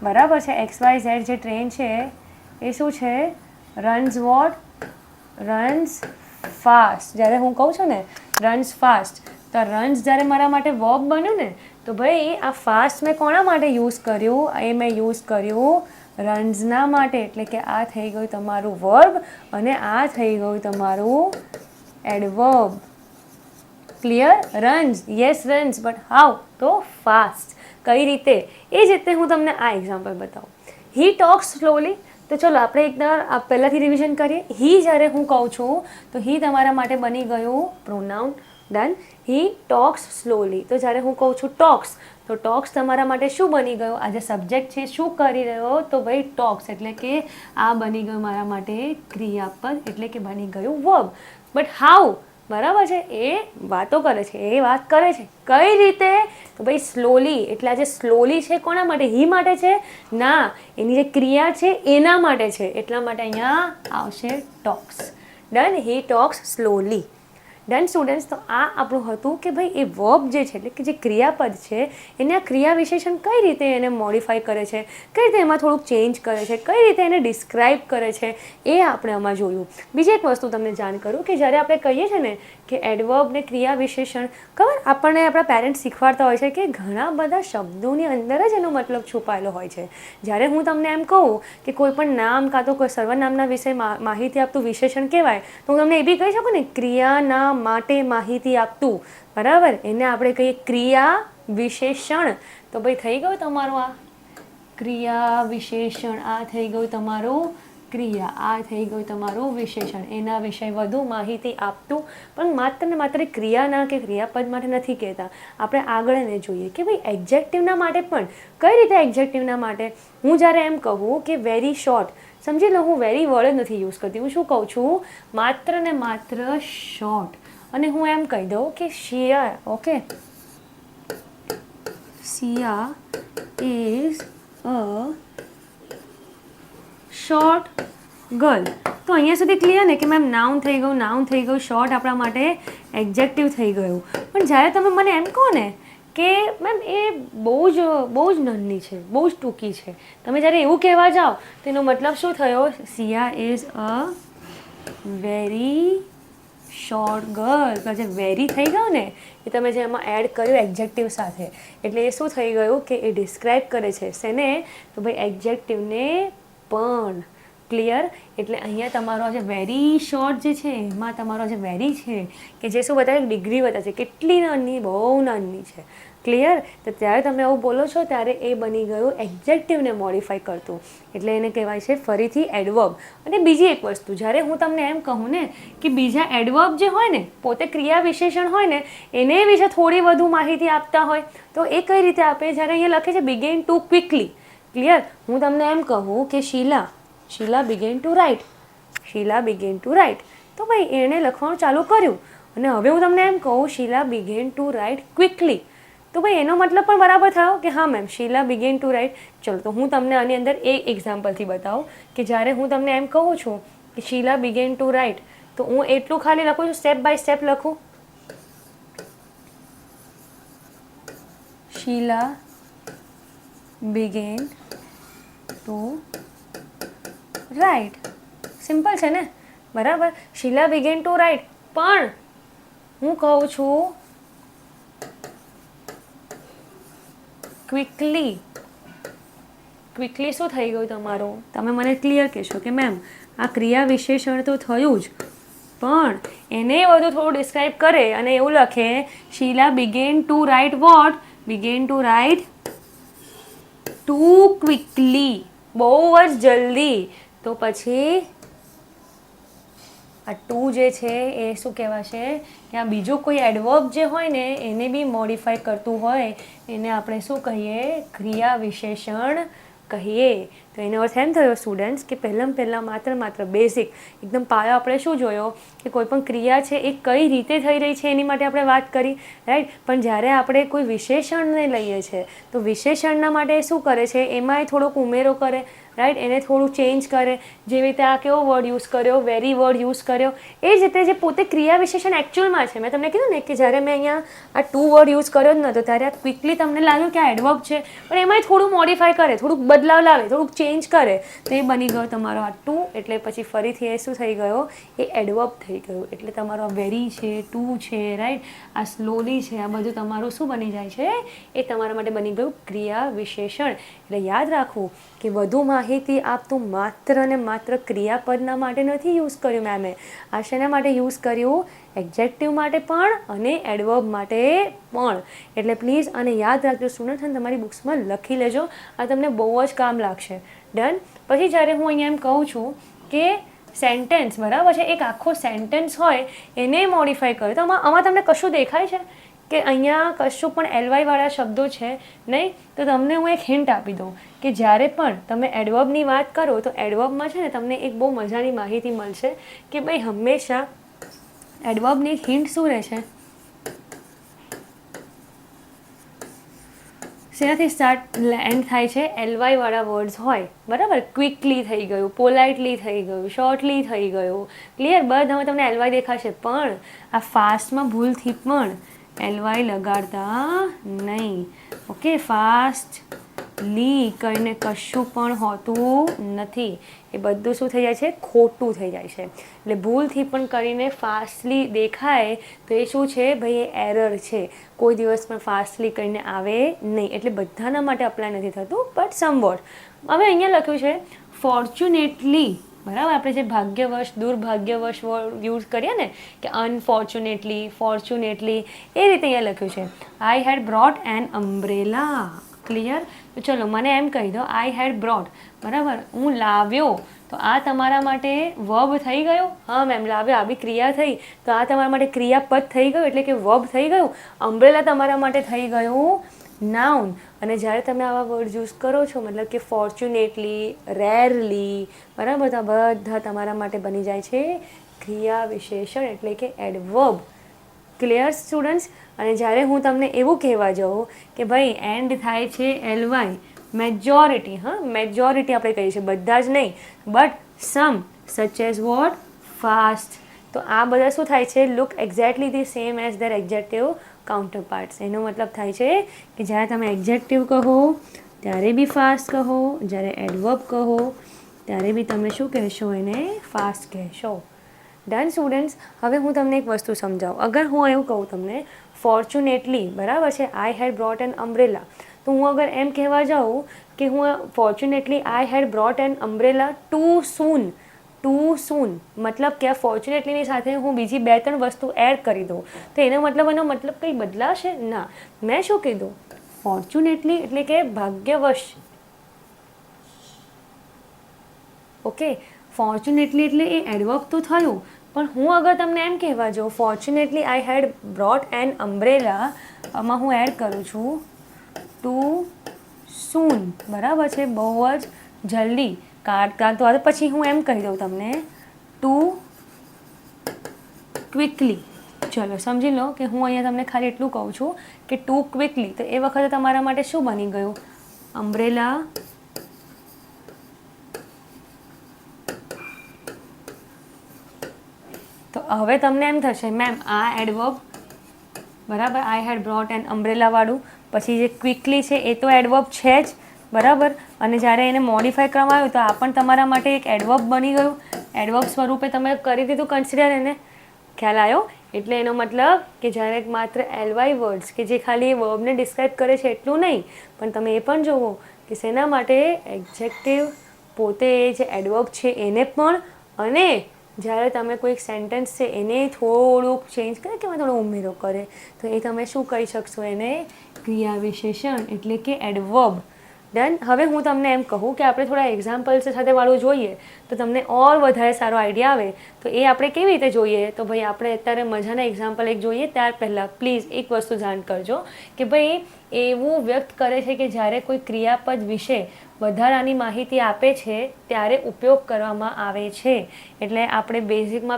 બરાબર છે, XYZ જે ટ્રેન છે એ શું છે? Runs what? Runs fast. જ્યારે હું કહું છું ને રન્સ ફાસ્ટ, તો રન્સ જ્યારે મારા માટે વર્બ બન્યું ને, તો ભાઈ આ ફાસ્ટ મેં કોના માટે યુઝ કર્યું? એ મેં યુઝ કર્યું રન્સના માટે. એટલે કે આ થઈ ગયું તમારું વર્બ અને આ થઈ ગયું તમારું adverb. Clear? Runs, yes runs, but how? તો ફાસ્ટ. કઈ રીતે? એ જ રીતે હું તમને આ એક્ઝામ્પલ બતાવું. હી ટોક્સ સ્લોલી. તો ચલો આપણે એકદમ પહેલાંથી રિવિઝન કરીએ. હી જ્યારે હું કહું છું તો હી તમારા માટે બની ગયું પ્રોનાઉન. ડન. હી ટોક્સ સ્લોલી. તો જ્યારે હું કહું છું ટોક્સ, તો ટોક્સ તમારા માટે શું બની ગયું? આ જે સબ્જેક્ટ છે શું કરી રહ્યો? તો ભાઈ ટોક્સ. એટલે કે આ બની ગયું મારા માટે ક્રિયાપદ, એટલે કે બની ગયું વર્બ. But how? બરાબર છે, એ વાતો કરે છે, એ વાત કરે છે. કઈ રીતે? તો ભાઈ સ્લોલી. એટલે આ જે સ્લોલી છે કોના માટે? હી માટે છે? ના, એની જે ક્રિયા છે એના માટે છે. એટલા માટે અહીંયા આવશે ટોક્સ. ડન. હી ટોક્સ સ્લોલી. Done students. તો આ આપણું હતું કે ભાઈ એ વર્બ જે છે એટલે કે જે ક્રિયાપદ છે એને આ ક્રિયા વિશેષણ કઈ રીતે એને મોડિફાઈ કરે છે, કઈ રીતે એમાં થોડુંક ચેન્જ કરે છે, કઈ રીતે એને ડિસ્ક્રાઇબ કરે છે, એ આપણે આમાં જોયું. બીજી એક વસ્તુ તમને જાણ કરું કે જ્યારે આપણે કહીએ છીએ ને કે એડવર્બ ને ક્રિયા વિશેષણ, ખબર આપણને આપણા પેરેન્ટ્સ શીખવાડતા હોય છે કે ઘણા બધા શબ્દોની અંદર જ એનો મતલબ છુપાયેલો હોય છે. જ્યારે હું તમને એમ કહું કે કોઈ પણ નામ કાં તો કોઈ સર્વનામના વિશે માહિતી આપતું વિશેષણ કહેવાય, તો હું તમને એ બી કહી શકું ને ક્રિયાના માટે માહિતી આપતું, બરાબર, એને આપણે કહીએ ક્રિયા વિશેષણ. તો ભાઈ થઈ ગયું તમારું આ ક્રિયા વિશેષણ, આ થઈ ગયું તમારું ક્રિયા, આ થઈ ગયું તમારું વિશેષણ. એના વિશે વધુ માહિતી આપતું. પણ માત્ર ને માત્ર ક્રિયાના કે ક્રિયાપદ માટે નથી કહેતા. આપણે આગળ એને જોઈએ કે ભાઈ એક્ઝેક્ટિવના માટે પણ કઈ રીતે. એક્ઝેક્ટિવના માટે હું જ્યારે એમ કહું કે વેરી શોર્ટ, સમજી લો હું વેરી વર્ડ નથી યુઝ કરતી, હું શું કહું છું? માત્ર ને માત્ર શોર્ટ. અને હું એમ કહી દઉં કે Shiya, okay, Shiya is a short girl. તો અહીંયા સુધી ક્લિયર ને કે મેમ નાઉન થઈ ગયું, નાઉન થઈ ગયું, શોર્ટ આપણા માટે એક્ઝેક્ટિવ થઈ ગયું. પણ જ્યારે તમે મને એમ કહો ને કે મેમ એ બહુ જ નાની છે, બહુ જ ટૂંકી છે, તમે જ્યારે એવું કહેવા જાઓ તો એનો મતલબ શું થયો? Siya is a very short girl. તો જે વેરી થઈ ગયું ને એ તમે જે એમાં એડ કર્યું એક્ઝેક્ટિવ સાથે, એટલે એ શું થઈ ગયું કે એ ડિસ્ક્રાઇબ કરે છે શેને? તો ભાઈ એક્ઝેક્ટિવને પણ. ક્લિયર? એટલે અહીંયા તમારો જે વેરી શોર્ટ જે છે એમાં તમારો જે વેરી છે કે જે શું બતાવે ડિગ્રી બતાવે છે કેટલી નાની, બહુ નાની છે. ક્લિયર? તો ત્યારે તમે આવું બોલો છો ત્યારે એ બની ગયું એક્ઝેક્ટિવને મોડિફાઈ કરતું, એટલે એને કહેવાય છે ફરીથી એડવર્બ. અને બીજી એક વસ્તુ, જ્યારે હું તમને એમ કહું ને કે બીજા એડવર્બ જે હોય ને પોતે ક્રિયા વિશેષણ હોય ને એને વિશે થોડી વધુ માહિતી આપતા હોય તો એ કઈ રીતે આપે? જ્યારે અહીંયા લખે છે બિગેન ટુ ક્વિકલી. ક્લિયર? હું તમને એમ કહું કે શીલા began to right, Sheila began to right, તો ભાઈ એણે લખવાનું ચાલુ કર્યું. અને હવે હું તમને એમ કહું શીલા બિગેન ટુ રાઇટ ક્વિકલી, તો ભાઈ એનો મતલબ પણ બરાબર થયો કે હા ma'am Sheila began to right. ચલો તો હું તમને આની અંદર એક એક્ઝામ્પલથી બતાવું કે જ્યારે હું તમને એમ કહું છું કે શીલા બિગેન ટુ રાઇટ તો હું એટલું ખાલી લખું છું, સ્ટેપ બાય સ્ટેપ લખું. શીલા બિગેન ટુ રાઇટ, સિમ્પલ છે ને, બરાબર? શીલા બિગેન ટુ રાઇટ, પણ હું કહું છું ક્વિકલી. ક્વિકલી શું થઈ ગયું તમારું? તમે મને ક્લિયર કહેશો કે મેમ આ ક્રિયા વિશેષણ તો થયું જ, પણ એને વધુ થોડું ડિસ્ક્રાઇબ કરે અને એવું લખે Sheela began to write what? Began to write too quickly, બહુ જ જલ્દી. તો પછી આ ટુ જે છે એ શું કહેવાશે કે આ બીજું કોઈ એડવર્બ જે હોય ને એને બી મોડિફાઈ કરતું હોય એને આપણે શું કહીએ? ક્રિયા વિશેષણ કહીએ. તો એનો અર્થ એમ થયો સ્ટુડન્ટ્સ કે પહેલાં માત્ર બેઝિક એકદમ પાયો આપણે શું જોયો કે કોઈ પણ ક્રિયા છે એ કઈ રીતે થઈ રહી છે એની માટે આપણે વાત કરી, રાઈટ? પણ જ્યારે આપણે કોઈ વિશેષણને લઈએ છીએ તો વિશેષણના માટે શું કરે છે? એમાંય થોડોક ઉમેરો કરે, રાઈટ? એને થોડું ચેન્જ કરે. જેવી રીતે આ કેવો વર્ડ યુઝ કર્યો? વેરી વર્ડ યુઝ કર્યો. એ જ રીતે જે પોતે ક્રિયા વિશેષણ એકચ્યુઅલમાં છે, મેં તમને કીધું ને કે જ્યારે મેં અહીંયા આ ટુ વર્ડ યુઝ કર્યો જ નહોતો ત્યારે આ ક્વિકલી તમને લાગ્યું કે આ એડવર્બ છે, પણ એમાંય થોડું મોડિફાઈ કરે, થોડુંક બદલાવ લાવે, થોડુંક ચેન્જ કરે, તો એ બની ગયો તમારો આ ટુ. એટલે પછી ફરીથી એ શું થઈ ગયો? એ એડવર્બ થઈ ગયું. એટલે તમારો આ વેરી છે, ટુ છે, રાઈટ? આ સ્લોલી છે, આ બધું તમારું શું બની જાય છે? એ તમારા માટે બની ગયું ક્રિયા વિશેષણ. એટલે યાદ રાખવું કે વધુ માહિતી આપતું માત્ર ને માત્ર ક્રિયાપદના માટે નથી યુઝ કર્યું મેમે. આ શેના માટે યુઝ કર્યું? એક્ઝેક્ટિવ માટે પણ અને એડવર્બ માટે પણ. એટલે પ્લીઝ આને યાદ રાખજો સ્ટુડન્ટ અને તમારી બુક્સમાં લખી લેજો. આ તમને બહુ જ કામ લાગશે. ડન? પછી જ્યારે હું અહીંયા એમ કહું છું કે સેન્ટેન્સ, બરાબર છે, એક આખો સેન્ટેન્સ હોય એને મોડિફાઈ કર્યો, તો આમાં તમને કશું દેખાય છે કે અહીંયા કશું પણ એલવાય વાળા શબ્દો છે નહીં? તો તમને હું એક હિન્ટ આપી દઉં કે જ્યારે પણ તમે એડવર્બની વાત કરો તો એડવર્બમાં છે ને તમને એક બહુ મજાની માહિતી મળશે કે ભાઈ હંમેશા એડવર્બની એક હિન્ટ શું રહે છે? શેનાથી સ્ટાર્ટ એન્ડ થાય છે? એલવાય વાળા વર્ડ્સ હોય, બરાબર? ક્વિકલી થઈ ગયું, પોલાઇટલી થઈ ગયું, શોર્ટલી થઈ ગયું. ક્લિયર? બધામાં તમને એલવાય દેખાશે, પણ આ ફાસ્ટમાં ભૂલથી પણ એલવાય લગાડતા નહીં. ઓકે? ફાસ્ટલી કરીને કશું પણ હોતું નથી. એ બધું શું થઈ જાય છે? ખોટું થઈ જાય છે. એટલે ભૂલથી પણ કરીને ફાસ્ટલી દેખાય તો એ શું છે? ભાઈ એ એરર છે. કોઈ દિવસ પણ ફાસ્ટલી કરીને આવે નહીં. એટલે બધાના માટે અપ્લાય નથી થતું, બટ સમવોટ. હવે અહીંયા લખ્યું છે ફોર્ચ્યુનેટલી, બરાબર? આપણે જે ભાગ્યવશ, દુર્ભાગ્યવશ વર્ડ યુઝ કરીએ ને કે અનફોર્ચ્યુનેટલી, ફોર્ચ્યુનેટલી, એ રીતે અહીંયા લખ્યું છે I had brought an umbrella. Clear? તો ચલો મને એમ કહી દો આઈ હેડ બ્રોટ, બરાબર? હું લાવ્યો. તો આ તમારા માટે વર્બ થઈ ગયો? હા મેમ લાવ્યો, આ બી ક્રિયા થઈ. તો આ તમારા માટે ક્રિયાપદ થઈ ગયું, એટલે કે વર્બ થઈ ગયું. અમ્બ્રેલા તમારા માટે થઈ ગયું નાઉન. અને જ્યારે તમે આવા વર્ડ યુઝ કરો છો, મતલબ કે ફોર્ચ્યુનેટલી, રેરલી, બરાબર, તો બધા તમારા માટે બની જાય છે ક્રિયા વિશેષણ, એટલે કે એડવર્બ. Clear students? અને જ્યારે હું તમને એવું કહેવા જાઉં કે ભાઈ એન્ડ થાય છે એલવાય, મેજોરિટી, હા મેજોરિટી આપણે કહીએ છીએ, બધા જ નહીં, but sum such as vote? Fast. તો આ બધા શું થાય છે? Look exactly the same as their executive counterparts. એનો મતલબ થાય છે કે જ્યારે તમે એક્ઝેક્ટિવ કહો ત્યારે બી ફાસ્ટ કહો, જ્યારે એડવર્બ કહો ત્યારે બી તમે શું કહેશો? એને ફાસ્ટ કહેશો. Done students? હવે હું તમને એક વસ્તુ સમજાવું. અગર હું એવું કહું તમને ફોર્ચ્યુનેટલી, બરાબર છે, I had brought an umbrella, તો હું અગર એમ કહેવા જાઉં કે હું fortunately I had brought an umbrella too soon, મતલબ કે આ ફોર્ચ્યુનેટલીની સાથે હું બીજી 2-3 વસ્તુ એડ કરી દઉં તો એનો મતલબ કંઈ બદલાશે ના. મેં શું કીધું? ફોર્ચ્યુનેટલી એટલે કે ભાગ્યવશ. ઓકે, ફોર્ચ્યુનેટલી એટલે એ એડવર્બ તો થયું, પણ હું અગર તમને એમ કહેવા જાઉં fortunately I had brought an umbrella, આમાં હું એડ કરું છું ટુ સૂન, બરાબર છે, બહુ જ જલ્દી. કાં તો પછી હું એમ કહી દઉં તમને ટુ ક્વિકલી. ચલો સમજી લો કે હું અહીંયા તમને ખાલી એટલું કહું છું કે ટુ ક્વિકલી, તો એ વખતે તમારા માટે શું બની ગયું? અમ્બ્રેલા તો હવે તમને એમ થશે મેમ આ એડવર્બ, બરાબર, આઈ હેડ બ્રોટ એન અમ્બ્રેલા વાળું, પછી જે ક્વિકલી છે એ તો એડવર્બ છે જ, બરાબર, અને જ્યારે એને મોડિફાઈ કરવામાં આવ્યું તો આ પણ તમારા માટે એક એડવર્બ બની ગયું. એડવર્બ સ્વરૂપે તમે કરી દીધું કન્સિડર એને. ખ્યાલ આવ્યો? એટલે એનો મતલબ કે જ્યારે માત્ર એલવાય વર્ડ્સ કે જે ખાલી એ વર્બને ડિસ્ક્રાઇબ કરે છે એટલું નહીં, પણ તમે એ પણ જુઓ કે શેના માટે એડજેક્ટિવ પોતે જે એડવર્બ છે એને પણ, અને જ્યારે તમે કોઈક સેન્ટેન્સ છે એને થોડુંક ચેન્જ કરે કે થોડો ઉમેરો કરે તો એ તમે શું કહી શકશો? એને ક્રિયા વિશેષણ એટલે કે એડવર્બ. ડન. હવે હું તમને એમ કહું કે આપણે થોડા એક્ઝામ્પલ્સ સાથે વાળું જોઈએ તો તમને ઓર વધારે સારો આઈડિયા આવે. તો એ આપણે કેવી રીતે જોઈએ? તો ભાઈ આપણે અત્યારે મજાના એક્ઝામ્પલ એક જોઈએ ત્યાર પહેલાં પ્લીઝ એક વસ્તુ જાણ કરજો કે ભાઈ એવું વ્યક્ત કરે છે કે જ્યારે કોઈ ક્રિયાપદ વિશે વધારાની માહિતી આપે છે ત્યારે ઉપયોગ કરવામાં આવે છે. એટલે આપણે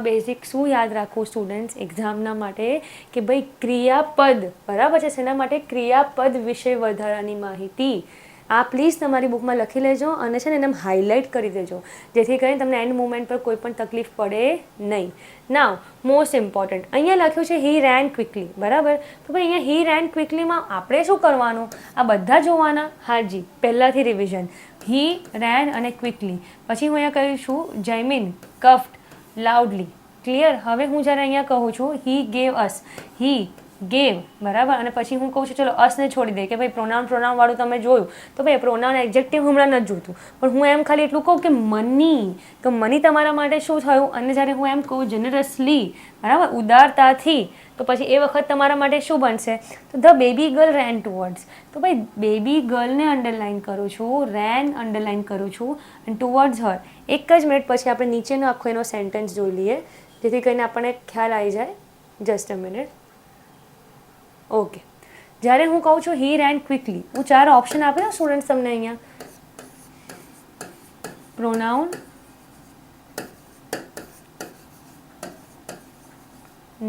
બેઝિક શું યાદ રાખવું સ્ટુડન્ટ્સ એક્ઝામના માટે કે ભાઈ ક્રિયાપદ, બરાબર છે, શેના માટે? ક્રિયાપદ વિશે વધારાની માહિતી. આ પ્લીઝ તમારી બુકમાં લખી લેજો અને છે ને એને હાઇલાઇટ કરી દેજો જેથી કરીને તમને એન્ડ મોમેન્ટ પર કોઈ પણ તકલીફ પડે નહીં. નાવ મોસ્ટ ઇમ્પોર્ટન્ટ અહીંયા લખ્યું છે હી રેન ક્વિકલી, બરાબર. તો ભાઈ અહીંયા હી રેન ક્વિકલીમાં આપણે શું કરવાનું? આ બધા જોવાના. હાજી, પહેલાંથી રિવિઝન. હી રેન અને ક્વિકલી. પછી હું અહીંયા કહીશું જયમીન કફ્ડ લાઉડલી. ક્લિયર? હવે હું જ્યારે અહીંયા કહું છું હી ગેવ અસ, હી ગેવ, બરાબર, અને પછી હું કહું છું ચલો અસને છોડી દે કે ભાઈ પ્રોનાઉન વાળું તમે જોયું તો ભાઈ પ્રોનાઉન એડજેક્ટિવ હમણાં નથી જોતું, પણ હું એમ ખાલી એટલું કહું કે મની, તો મની તમારા માટે શું થયું? અને જ્યારે હું એમ કહું જનરસલી, બરાબર, ઉદારતાથી, તો પછી એ વખત તમારા માટે શું બનશે? તો the baby girl ran towards. તો ભાઈ બેબી ગર્લને અંડરલાઇન કરું છું, રેન અંડરલાઇન કરું છું અને ટુવર્ડ્સ હર. એક જ મિનિટ પછી આપણે નીચેનો આખો એનો સેન્ટેન્સ જોઈ લઈએ જેથી કરીને આપણને ખ્યાલ આવી જાય. Just a minute. ઓકે, જ્યારે હું કહું છું હી રેન ક્વિકલી, હું 4 ઓપ્શન આપેલા સ્ટુડન્ટ્સ તમને અહીંયા. Pronoun,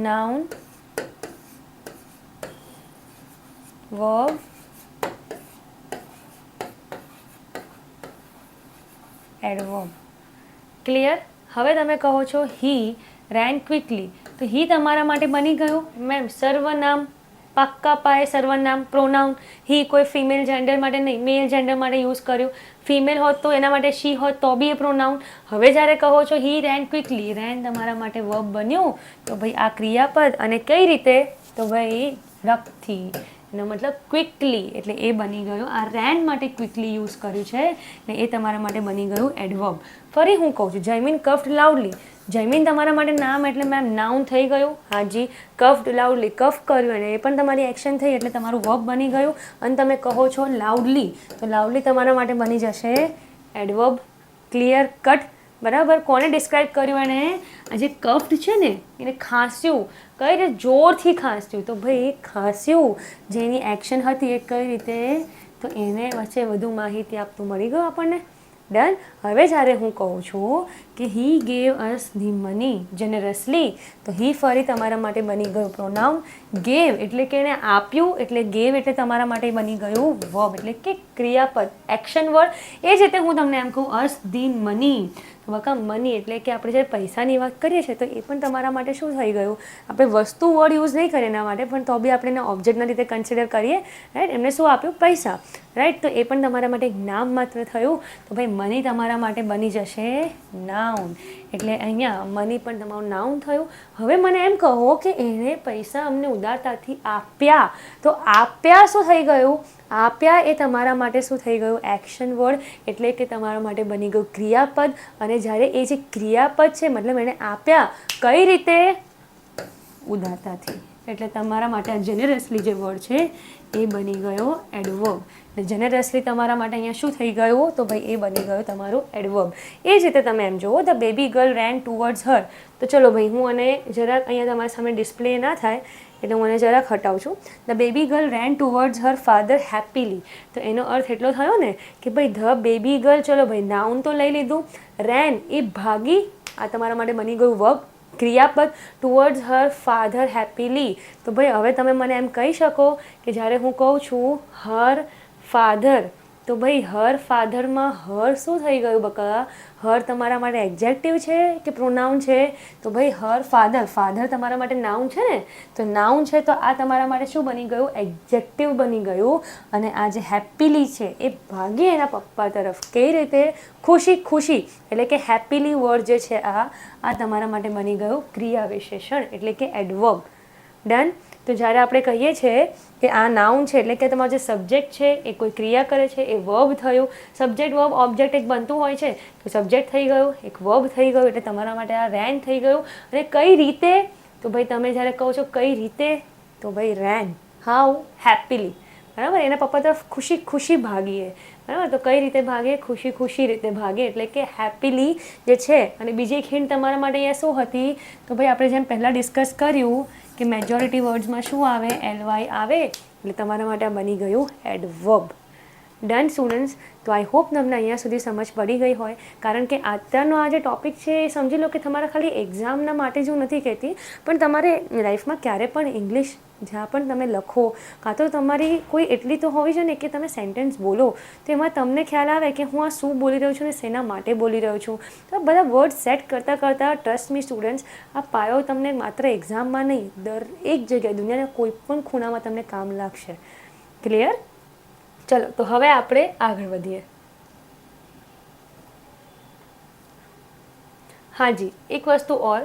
noun, verb, adverb. Clear? હવે તમે કહો છો હી રેન ક્વિકલી, તો હી તમારા માટે બની ગયું મેમ સર્વનામ, પાક્કા પાયે સર્વનામ. પ્રોનાઉન હી કોઈ ફિમેલ જેન્ડર માટે નહીં, મેલ જેન્ડર માટે યુઝ કર્યું. ફિમેલ હોત તો એના માટે શી હોત તો બી એ પ્રોનાઉન. હવે જ્યારે કહો છો હી રેન ક્વિકલી, રેન તમારા માટે વર્બ બન્યું, તો ભાઈ આ ક્રિયાપદ અને કઈ રીતે? તો ભાઈ રકથી, એનો મતલબ ક્વિકલી, એટલે એ બની ગયું. આ રેન માટે ક્વિકલી યુઝ કર્યું છે ને એ તમારા માટે બની ગયું એડવર્બ. ફરી હું કહું છું જયમીન કફ્ડ લાઉડલી. જયમીન તમારા માટે નામ એટલે મેમ નાઉન થઈ ગયું. હાજી, કફ્ડ લાઉડલી, કફ કર્યું અને એ પણ તમારી એક્શન થઈ એટલે તમારું વર્બ બની ગયું. અને તમે કહો છો લાઉડલી, તો લાઉડલી તમારા માટે બની જશે એડવર્બ. Clear cut? બરાબર. કોને ડિસ્ક્રાઇબ કર્યું એને? આ જે કફ્ડ છે ને એને ખાંસ્યું. કઈ રીતે? જોરથી ખાંસ્યું. તો ભાઈ ખાંસ્યું જેની એક્શન હતી એ કઈ રીતે? તો એને વચ્ચે વધુ માહિતી આપતું મળી ગયું આપણને. ડન. હવે જ્યારે હું કહું છું કે he gave us the money generously, તો હી ફરી તમારા માટે બની ગયું પ્રોનાઉન. ગેવ એટલે કે એને આપ્યું, એટલે ગેવ એટલે તમારા માટે બની ગયું વર્બ એટલે કે ક્રિયાપદ, એક્શન વર્ડ. એ જ રીતે હું તમને એમ કહું અસ ધી મની, તો બકા મની એટલે કે આપણે જ્યારે પૈસાની વાત કરીએ છીએ તો એ પણ તમારા માટે શું થઈ ગયું? આપણે વસ્તુ વર્ડ યુઝ નહીં કરીએ એના માટે, પણ તો બી આપણે એને ઓબ્જેક્ટના રીતે કન્સિડર કરીએ, રાઈટ? એમને શું આપ્યું? પૈસા. રાઈટ. તો એ પણ તમારા માટે એક નામ માત્ર થયું. તો ભાઈ મની તમારા માટે બની જશે નાઉન. એટલે અહીંયા મની પણ તમારું નાઉન થયું. હવે મને એમ કહો કે એણે પૈસા અમને ઉદારતાથી આપ્યા. તો આપ્યા શું થઈ ગયું? આપ્યા એ તમારા માટે શું થઈ ગયું? Action word. એટલે કે તમારા માટે બની ગયું ક્રિયાપદ. અને જ્યારે એ જે ક્રિયાપદ છે મતલબ એણે આપ્યા કઈ રીતે? ઉદારતાથી. એટલે તમારા માટે આ જેનરસલી જે વર્ડ છે એ બની ગયો એડવર્બ. એટલે જેનરસલી તમારા માટે અહીંયા શું થઈ ગયું? તો ભાઈ એ બની ગયું તમારું એડવર્બ. એ જ રીતે તમે એમ જુઓ, the baby girl ran towards her. તો ચલો ભાઈ હું અને જરાક અહીંયા તમારા સામે ડિસ્પ્લે ના થાય એટલે હું એને જરાક હટાવું છું. The baby girl ran towards her father happily. તો એનો અર્થ એટલો થયો ને કે ભાઈ ધ બેબી ગર્લ, ચલો ભાઈ નાઉન તો લઈ લીધું, રેન એ ભાગી, આ તમારા માટે બની ગયું વર્બ ક્રિયાપદ, ટુવર્ડ્સ હર ફાધર હેપીલી. તો ભાઈ હવે તમે મને એમ કહી શકો કે જ્યારે હું કહું છું હર ફાધર, તો ભાઈ હર ફાધરમાં હર શું થઈ ગયું બકા? હર તમારા માટે એક્ઝેક્ટિવ છે કે પ્રોનાઉન છે? તો ભાઈ હર ફાધર, ફાધર તમારા માટે નાઉન છે ને, તો નાઉન છે તો આ તમારા માટે શું બની ગયું? એક્ઝેક્ટિવ બની ગયું. અને આ જે હેપીલી છે એ ભાગી એના પપ્પા તરફ. કઈ રીતે? ખુશી ખુશી. એટલે કે હેપીલી વર્ડ જે છે આ તમારા માટે બની ગયું ક્રિયા વિશેષણ એટલે કે એડવર્બ. ડન. તો જ્યારે આપણે કહીએ છીએ કે આ નાઉન છે એટલે કે તમારો જે સબ્જેક્ટ છે એ કોઈ ક્રિયા કરે છે એ વર્બ થયું. સબ્જેક્ટ વર્બ ઓબ્જેક્ટ એક બનતું હોય છે તો સબ્જેક્ટ થઈ ગયું, એક વર્બ થઈ ગયું. એટલે તમારા માટે આ રેન થઈ ગયું. અને કઈ રીતે? તો ભાઈ તમે જ્યારે કહો છો કઈ રીતે, તો ભાઈ રેન હાઉ હેપીલી. બરાબર. એના પપ્પા તરફ ખુશી ખુશી ભાગીએ. બરાબર. તો કઈ રીતે ભાગે? ખુશી ખુશી રીતે ભાગે. એટલે કે હેપીલી જે છે. અને બીજી એક હિન્ટ તમારા માટે અહીંયા શું હતી? તો ભાઈ આપણે જેમ પહેલાં ડિસ્કસ કર્યું કે મેજોરિટી વર્ડ્સમાં શું આવે? એલવાય આવે. એટલે તમારા માટે આ બની ગયું એડવર્બ. Done students. તો આઈ હોપ તમને અહીંયા સુધી સમજ પડી ગઈ હોય. કારણ કે અત્યારનો આ જે ટૉપિક છે એ સમજી લો કે તમારા ખાલી એક્ઝામના માટે જ હું નથી કહેતી, પણ તમારે લાઈફમાં ક્યારે પણ ઇંગ્લિશ જ્યાં પણ તમે લખો કાં તો તમારી કોઈ એટલી તો હોવી જોઈએ ને કે તમે સેન્ટેન્સ બોલો તો એમાં તમને ખ્યાલ આવે કે હું આ શું બોલી રહ્યો છું ને શેના માટે બોલી રહ્યો છું. તો બધા વર્ડ સેટ કરતાં ટ્રસ્ટ મી સ્ટુડન્ટ્સ, આ પાયો તમને માત્ર એક્ઝામમાં નહીં દરેક જગ્યાએ દુનિયાના કોઈ પણ ખૂણામાં તમને કામ લાગશે. ક્લિયર? ચલો તો હવે આપણે આગળ વધીએ. હાજી, એક વસ્તુ ઓર,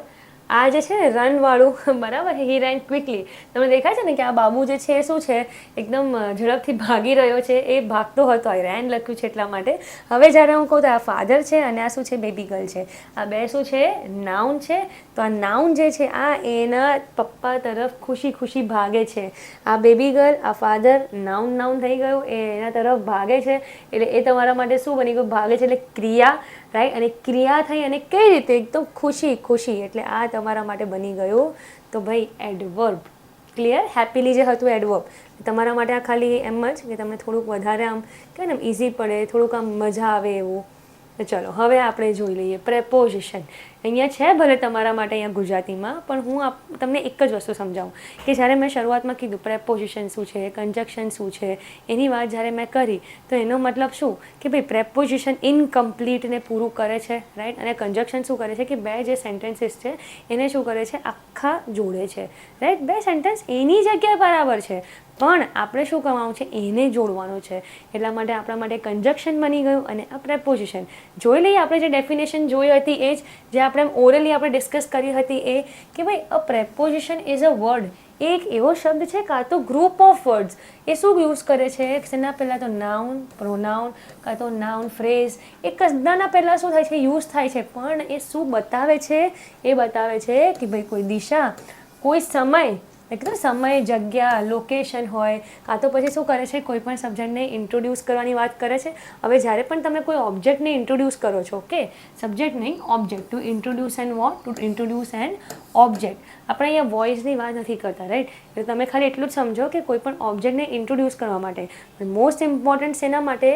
આ જે છે ને રનવાળું બરાબર, હી રેન ક્વિકલી. તમને દેખાય છે ને કે આ બાબુ જે છે એ શું છે? એકદમ ઝડપથી ભાગી રહ્યો છે. એ ભાગતો હતો. આ રેન લખ્યું છે એટલા માટે. હવે જ્યારે હું કહું તો આ ફાધર છે અને આ શું છે? બેબી ગર્લ છે. આ બે શું છે? નાઉન છે. તો આ નાઉન જે છે આ એના પપ્પા તરફ ખુશી ખુશી ભાગે છે. આ બેબી ગર્લ, આ ફાધર, નાઉન થઈ ગયું, એ એના તરફ ભાગે છે. એટલે એ તમારા માટે શું બની ગયું? ભાગે છે એટલે ક્રિયા. રાઈટ. અને ક્રિયા થઈ અને કઈ રીતે? એકદમ ખુશી ખુશી. એટલે આ તમારા માટે બની ગયું તો ભાઈ એડવર્બ. ક્લિયર? હેપીલી જે હતું એડવર્બ. તમારા માટે આ ખાલી એમ જ કે તમને થોડુંક વધારે આમ કે ને ઇઝી પડે, થોડુંક આમ મજા આવે એવું. તો ચલો હવે આપણે જોઈ લઈએ પ્રેપોઝિશન. અહીંયા છે ભલે તમારા માટે અહીંયા ગુજરાતીમાં, પણ હું તમને એક જ વસ્તુ સમજાવું કે જ્યારે મેં શરૂઆતમાં કીધું પ્રેપોઝિશન શું છે, કન્જક્શન શું છે, એની વાત જ્યારે મેં કરી તો એનો મતલબ શું કે ભાઈ પ્રેપોઝિશન ઇનકમ્પ્લીટને પૂરું કરે છે. રાઈટ. અને કન્જક્શન શું કરે છે કે બે જે સેન્ટેન્સીસ છે એને શું કરે છે? આખા જોડે છે. રાઈટ. બે સેન્ટેન્સ એની જગ્યાએ બરાબર છે પણ આપણે શું કરવાનું છે? એને જોડવાનું છે. એટલા માટે આપણા માટે કન્જક્શન બની ગયું અને આ પ્રેપોઝિશન. જોઈ લઈએ આપણે જે ડેફિનેશન જોઈ હતી એ જ, જે આપણે ઓરલી આપણે ડિસ્કસ કરી હતી એ કે ભાઈ અ પ્રેપોઝિશન ઇઝ અ વર્ડ. એક એવો શબ્દ છે કાં તો ગ્રુપ ઓફ વર્ડ્સ. એ શું યુઝ કરે છે? એના પહેલાં તો નાઉન, પ્રોનાઉન કાં તો નાઉન ફ્રેઝ એ કદાના પહેલાં શું થાય છે? યુઝ થાય છે. પણ એ શું બતાવે છે? એ બતાવે છે કે ભાઈ કોઈ દિશા, કોઈ સમય, એકદમ સમય, જગ્યા, લોકેશન હોય કાં તો પછી શું કરે છે? કોઈ પણ સબ્જેક્ટને ઇન્ટ્રોડ્યુસ કરવાની વાત કરે છે. હવે જ્યારે પણ તમે કોઈ ઓબ્જેક્ટને ઇન્ટ્રોડ્યુસ કરો છો, ઓકે, સબ્જેક્ટ નહીં object, to introduce and what? To introduce and object. આપણે અહીંયા વોઇસની વાત નથી કરતા. રાઈટ. એટલે તમે ખાલી એટલું જ સમજો કે કોઈ પણ ઓબ્જેક્ટને ઇન્ટ્રોડ્યુસ કરવા માટે મોસ્ટ ઇમ્પોર્ટન્ટ શેના માટે?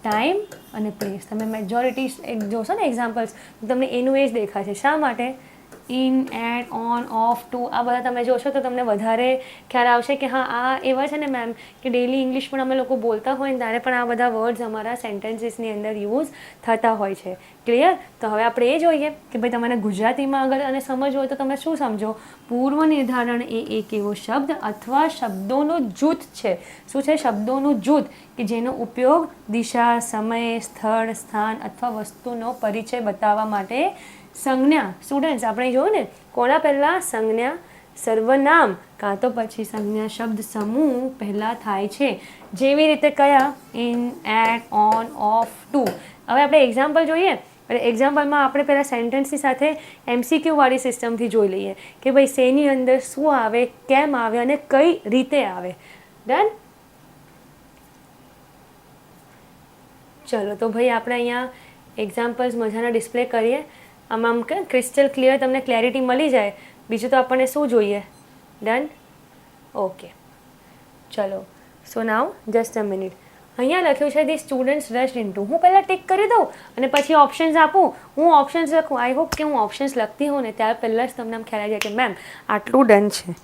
ટાઈમ અને પ્લેસ. તમે મેજોરિટી જોશો ને એક્ઝામ્પલ્સ તમને એનું એ જ દેખાશે. શા માટે? In, at, on, of, to, આ બધા તમે જોશો તો તમને વધારે ખ્યાલ આવશે કે હા આ એવા છે ને મેમ કે ડેલી ઇંગ્લિશ પણ અમે લોકો બોલતા હોય ને ત્યારે પણ આ બધા વર્ડ્સ અમારા સેન્ટેન્સીસની અંદર યુઝ થતા હોય છે. ક્લિયર? તો હવે આપણે એ જોઈએ કે ભાઈ તમારે ગુજરાતીમાં અગર અને સમજવું હોય તો તમે શું સમજો? પૂર્વ નિર્ધારણ એ એક એવો શબ્દ અથવા શબ્દોનું જૂથ છે. શું છે? શબ્દોનું જૂથ કે જેનો ઉપયોગ દિશા, સમય, સ્થળ, સ્થાન અથવા વસ્તુનો પરિચય બતાવવા માટે સંજ્ઞા, સ્ટુડન્ટ્સ આપણે જોયું ને કોના પહેલાં? સંજ્ઞા, સર્વનામ કાં તો પછી સંજ્ઞા શબ્દ સમૂહ પહેલાં થાય છે. જેવી રીતે કયા? In, at, on, of, to. હવે આપણે એક્ઝામ્પલ જોઈએ. એક્ઝામ્પલમાં આપણે પહેલાં સેન્ટેન્સની સાથે MCQ વાળી સિસ્ટમથી જોઈ લઈએ કે ભાઈ શેની અંદર શું આવે, કેમ આવે અને કઈ રીતે આવે. ડન? ચલો તો ભાઈ આપણે અહીંયા એક્ઝામ્પલ્સ મજાના ડિસ્પ્લે કરીએ. આમ કે ક્રિસ્ટલ ક્લિયર તમને ક્લેરિટી મળી જાય. બીજું તો આપણને શું જોઈએ? ડન? ઓકે, ચલો. સો નાવ જસ્ટ અ મિનિટ. અહીંયા લખ્યું છે ધી સ્ટુડન્ટ્સ રશ્ડ ઇન્ટુ. હું પહેલાં ટિક કરી દઉં અને પછી ઓપ્શન્સ આપું. હું ઓપ્શન્સ લખું. આઈ હોપ કે હું ઓપ્શન્સ લખતી હોઉં ને ત્યાર પહેલાં જ તમને આમ ખ્યાલ આવી જાય કે મેમ આટલું ડન છે.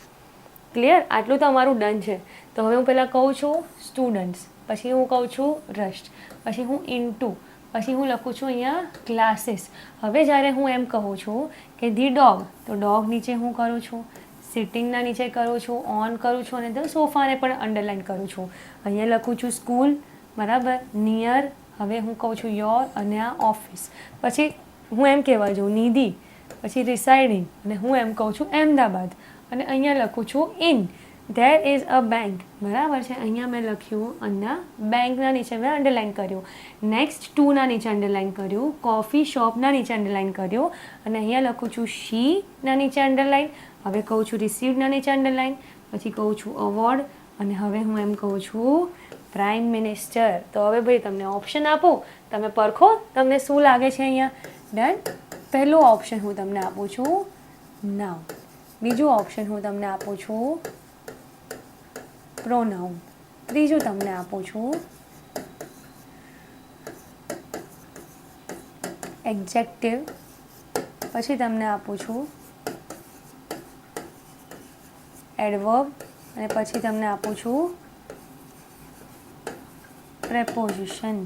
ક્લિયર? આટલું તો અમારું ડન છે. તો હવે હું પહેલાં કહું છું સ્ટુડન્ટ્સ, પછી હું કહું છું રશ્ડ, પછી હું ઇન્ટુ, પછી હું લખું છું અહીંયા ક્લાસીસ. હવે જ્યારે હું એમ કહું છું કે ધી ડોગ, તો ડોગ નીચે હું કરું છું સિટિંગના નીચે કરું છું, ઓન કરું છું અને ધ સોફાને પણ અંડરલાઇન કરું છું. અહીંયા લખું છું સ્કૂલ, બરાબર, નિયર, હવે હું કહું છું યોર અને આ ઓફિસ. પછી હું એમ કહેવા જાઉં નિધિ, પછી રિસાઇડિંગ અને હું એમ કહું છું અમદાવાદ અને અહીંયા લખું છું in. There is a bank, બરાબર છે. અહીંયા મેં લખ્યું અને બેંકના નીચે મેં અંડરલાઇન કર્યું. નેક્સ્ટ ટુના નીચે અંડરલાઇન કર્યું, કોફી શોપના નીચે અંડરલાઇન કર્યું અને અહીંયા લખું છું શીના નીચે અંડરલાઇન. હવે કહું છું રિસીવના નીચે અંડરલાઇન, પછી કહું છું અવોર્ડ અને હવે હું એમ કહું છું પ્રાઇમ મિનિસ્ટર. તો હવે ભાઈ તમને ઓપ્શન આપું, તમે પરખો તમને શું લાગે છે અહીંયા. ડન? પહેલો ઓપ્શન હું તમને આપું છું નાઉન, બીજું ઓપ્શન હું તમને આપું છું પ્રોનાઉન, ત્રીજું તમને આપું છું એડજેક્ટિવ, પછી તમને આપું છું એડવર્બ અને પછી તમને આપું છું પ્રેપોઝિશન.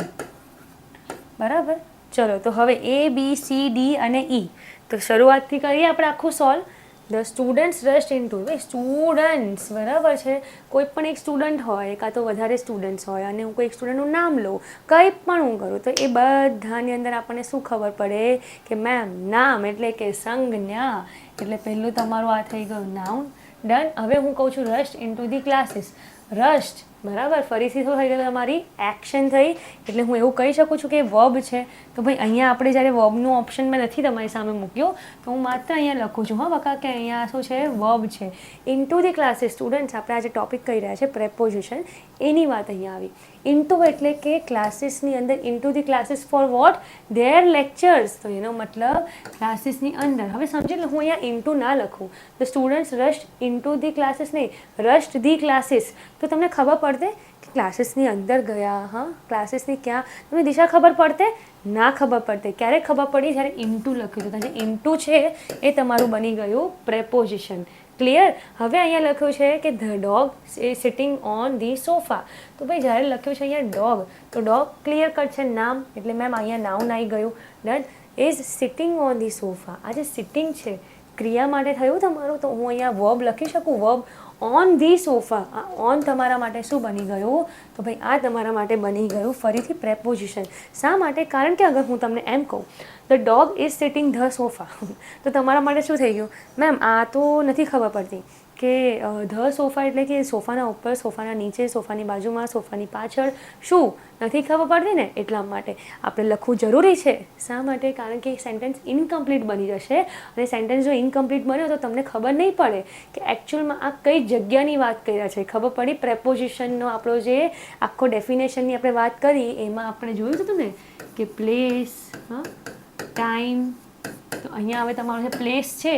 બરાબર? ચલો તો હવે ABCD અને E. તો શરૂઆતથી કરીએ આપણે આખું solve. The students rushed into. ભાઈ સ્ટુડન્ટ્સ, બરાબર છે. કોઈ પણ એક સ્ટુડન્ટ હોય કાં તો વધારે સ્ટુડન્ટ્સ હોય અને હું કોઈ એક સ્ટુડન્ટનું નામ લઉં, કંઈ પણ હું કરું તો એ બધાની અંદર આપણને શું ખબર પડે કે મેમ નામ એટલે કે સંજ્ઞા. એટલે પહેલું તમારું આ થઈ ગયું નાઉન. ડન? હવે હું કહું છું રશ્ડ ઇન્ટુ ધી ક્લાસીસ. રશ્ડ, બરાબર, ફરીથી શું થઈ ગયું? તમારી એક્શન થઈ. એટલે હું એવું કહી શકું છું કે વર્બ છે. તો ભાઈ અહીંયા આપણે જ્યારે વર્બનું ઓપ્શન મેં નથી તમારી સામે મૂક્યું તો હું માત્ર અહીંયા લખું છું હા બકા કે અહીંયા શું છે? વર્બ છે. Into the classes. સ્ટુડન્ટ્સ આપણે આજે ટોપિક કહી રહ્યા છે પ્રેપોઝિશન, એની વાત અહીંયા આવી. ઇન્ટુ એટલે કે ક્લાસીસની અંદર. Into the classes for what? Their lectures. તો એનો મતલબ ક્લાસીસની અંદર. હવે સમજી લો, હું અહીંયા ઇન્ટુ ના લખું તો students rushed into the classes નહીં, રશ્ડ ધી ક્લાસીસ. તો તમને ખબર પડતે કે ક્લાસીસની અંદર ગયા. હા, ક્લાસીસની ક્યાં તમને દિશા ખબર પડતે? ના ખબર પડતે. ક્યારે ખબર પડી? જ્યારે ઇન્ટુ લખ્યું હતું. જે ઇન્ટુ છે એ તમારું બની ગયું પ્રેપોઝિશન. ક્લિયર? હવે અહીંયા લખ્યું છે કે the dog A sitting on the sofa. તો ભાઈ જ્યારે લખ્યું છે અહીંયા ડોગ, તો ડોગ ક્લિયર કટ છે નામ, એટલે મેમ અહીંયા નાઉન આવી ગયું. Done? Is sitting on the sofa. આ જે સિટિંગ છે ક્રિયા માટે થયું તમારું, તો હું અહીંયા વર્બ લખી શકું. Verb on the sofa. આ ઓન તમારા માટે શું બની ગયું? તો ભાઈ આ તમારા માટે બની ગયું ફરીથી પ્રેપોઝિશન. શા માટે? કારણ કે અગર હું તમને એમ કહું the dog is sitting the sofa તો તમારા માટે શું થઈ ગયું? મેમ આ તો નથી ખબર પડતી કે ધ સોફા એટલે કે સોફાના ઉપર, સોફાના નીચે, સોફાની બાજુમાં, સોફાની પાછળ, શું નથી ખબર પડતી ને? એટલા માટે આપણે લખવું જરૂરી છે. શા માટે? કારણ કે સેન્ટેન્સ ઇનકમ્પ્લીટ બની જશે અને સેન્ટેન્સ જો ઇનકમ્પ્લીટ બન્યો તો તમને ખબર નહીં પડે કે એકચ્યુઅલમાં આ કઈ જગ્યાની વાત કરી રહ્યા છે. ખબર પડી પ્રેપોઝિશનનો આપણો જે આખો ડેફિનેશનની આપણે વાત કરી એમાં આપણે જોયું હતું ને કે પ્લેસ, હા, ટાઈમ. તો અહીંયા હવે તમારું જે પ્લેસ છે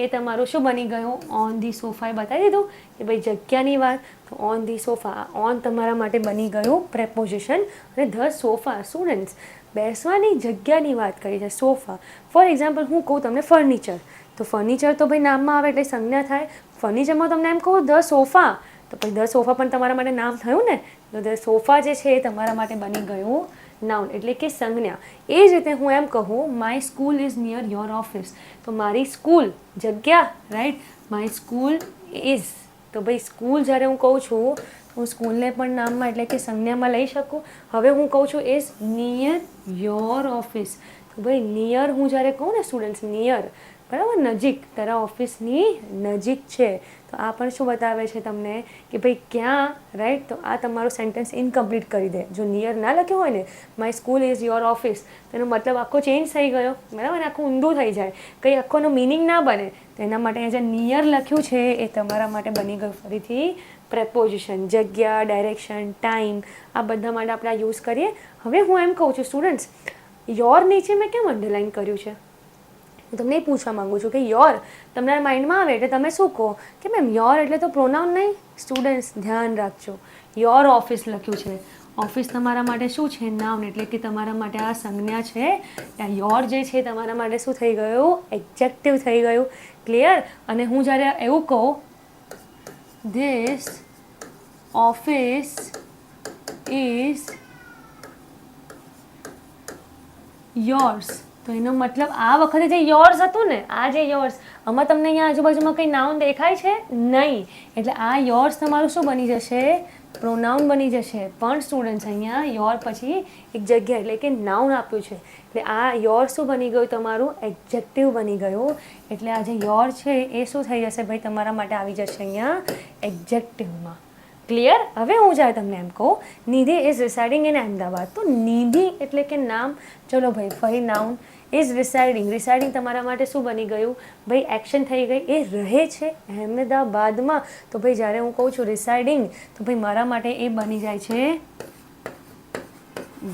એ તમારું શું બની ગયું? ઓન ધી સોફાએ બતાવી દીધું કે ભાઈ જગ્યાની વાત. તો ઓન ધી સોફા, ઓન તમારા માટે બની ગયું પ્રેપોઝિશન. અને ધ સોફા, સ્ટુડન્ટ્સ બેસવાની જગ્યાની વાત કરી છે, સોફા. ફોર એક્ઝામ્પલ હું કહું તમને ફર્નિચર, તો ફર્નિચર તો ભાઈ નામમાં આવે એટલે સંજ્ઞા થાય. ફર્નિચરમાં તમને એમ કહું ધ સોફા, તો પછી ધ સોફા પણ તમારા માટે નામ થયું ને, તો ધ સોફા જે છે એ તમારા માટે બની ગયું નાઉન એટલે કે સંજ્ઞા. એ જ રીતે હું એમ કહું my school is near your office, તો મારી સ્કૂલ જગ્યા, રાઈટ, માય સ્કૂલ ઇઝ, તો ભાઈ સ્કૂલ જ્યારે હું કહું છું હું સ્કૂલને પણ નામમાં એટલે કે સંજ્ઞામાં લઈ શકું. હવે હું કહું છું ઇઝ નિયર યોર ઓફિસ, તો ભાઈ નિયર હું જ્યારે કહું ને સ્ટુડન્ટ્સ નિયર, બરાબર, નજીક, તારા ઓફિસની નજીક છે, તો આ પણ શું બતાવે છે તમને કે ભાઈ ક્યાં, રાઈટ. તો આ તમારું સેન્ટેન્સ ઇનકમ્પ્લીટ કરી દે. જો નિયર ના લખ્યું હોય ને my school is your office, તેનો મતલબ આખો ચેન્જ થઈ ગયો, બરાબર, આખું ઊંધું થઈ જાય, કંઈ આખોનો મિનિંગ ના બને. તો એના માટે જે નિયર લખ્યું છે એ તમારા માટે બની ગયું ફરીથી પ્રેપોઝિશન. જગ્યા, ડાયરેક્શન, ટાઈમ, આ બધા માટે આપણે આ યુઝ કરીએ. હવે હું એમ કહું છું સ્ટુડન્ટ્સ, યોર નીચે મેં કેમ અંડરલાઇન કર્યું છે, હું તમને એ પૂછવા માગું છું કે યોર તમારા માઇન્ડમાં આવે એટલે તમે શું કહો કે મેમ યોર એટલે તો પ્રોનાઉન નહીં. સ્ટુડન્ટ્સ ધ્યાન રાખજો, યોર ઓફિસ લખ્યું છે, ઓફિસ તમારા માટે શું છે, નાઉન, એટલે કે તમારા માટે આ સંજ્ઞા છે. યોર જે છે તમારા માટે શું થઈ ગયું, એડજેક્ટિવ થઈ ગયું. ક્લિયર. અને હું જ્યારે એવું કહું ધીસ ઓફિસ ઇઝ યોર્સ, તો એનો મતલબ આ વખતે જે યોર્સ હતું ને, આ જે યોર્સ, આમાં તમને અહીંયા આજુબાજુમાં કંઈ નાઉન દેખાય છે નહીં, એટલે આ યોર્સ તમારું શું બની જશે, પ્રોનાઉન બની જશે. પણ સ્ટુડન્ટ્સ અહીંયા યોર પછી એક જગ્યા એટલે કે નાઉન આપ્યું છે, એટલે આ યોર શું બની ગયું, તમારું એડજેક્ટિવ બની ગયું. એટલે આ જે યોર છે એ શું થઈ જશે ભાઈ, તમારા માટે આવી જશે અહીંયા એડજેક્ટિવમાં. ક્લિયર. હવે હું જ્યારે તમને એમ કહું નિધિ ઇઝ રિસાઇડિંગ ઇન અહેમદાબાદ, તો નિધિ એટલે કે નામ, ચલો ભાઈ ફરી નાઉન, ઇઝ રિસાઇડિંગ, રિસાઇડિંગ તમારા માટે શું બની ગયું ભાઈ, એક્શન થઈ ગઈ, એ રહે છે અહેમદાબાદમાં. તો ભાઈ જ્યારે હું કહું છું રિસાઇડિંગ, તો ભાઈ મારા માટે એ બની જાય છે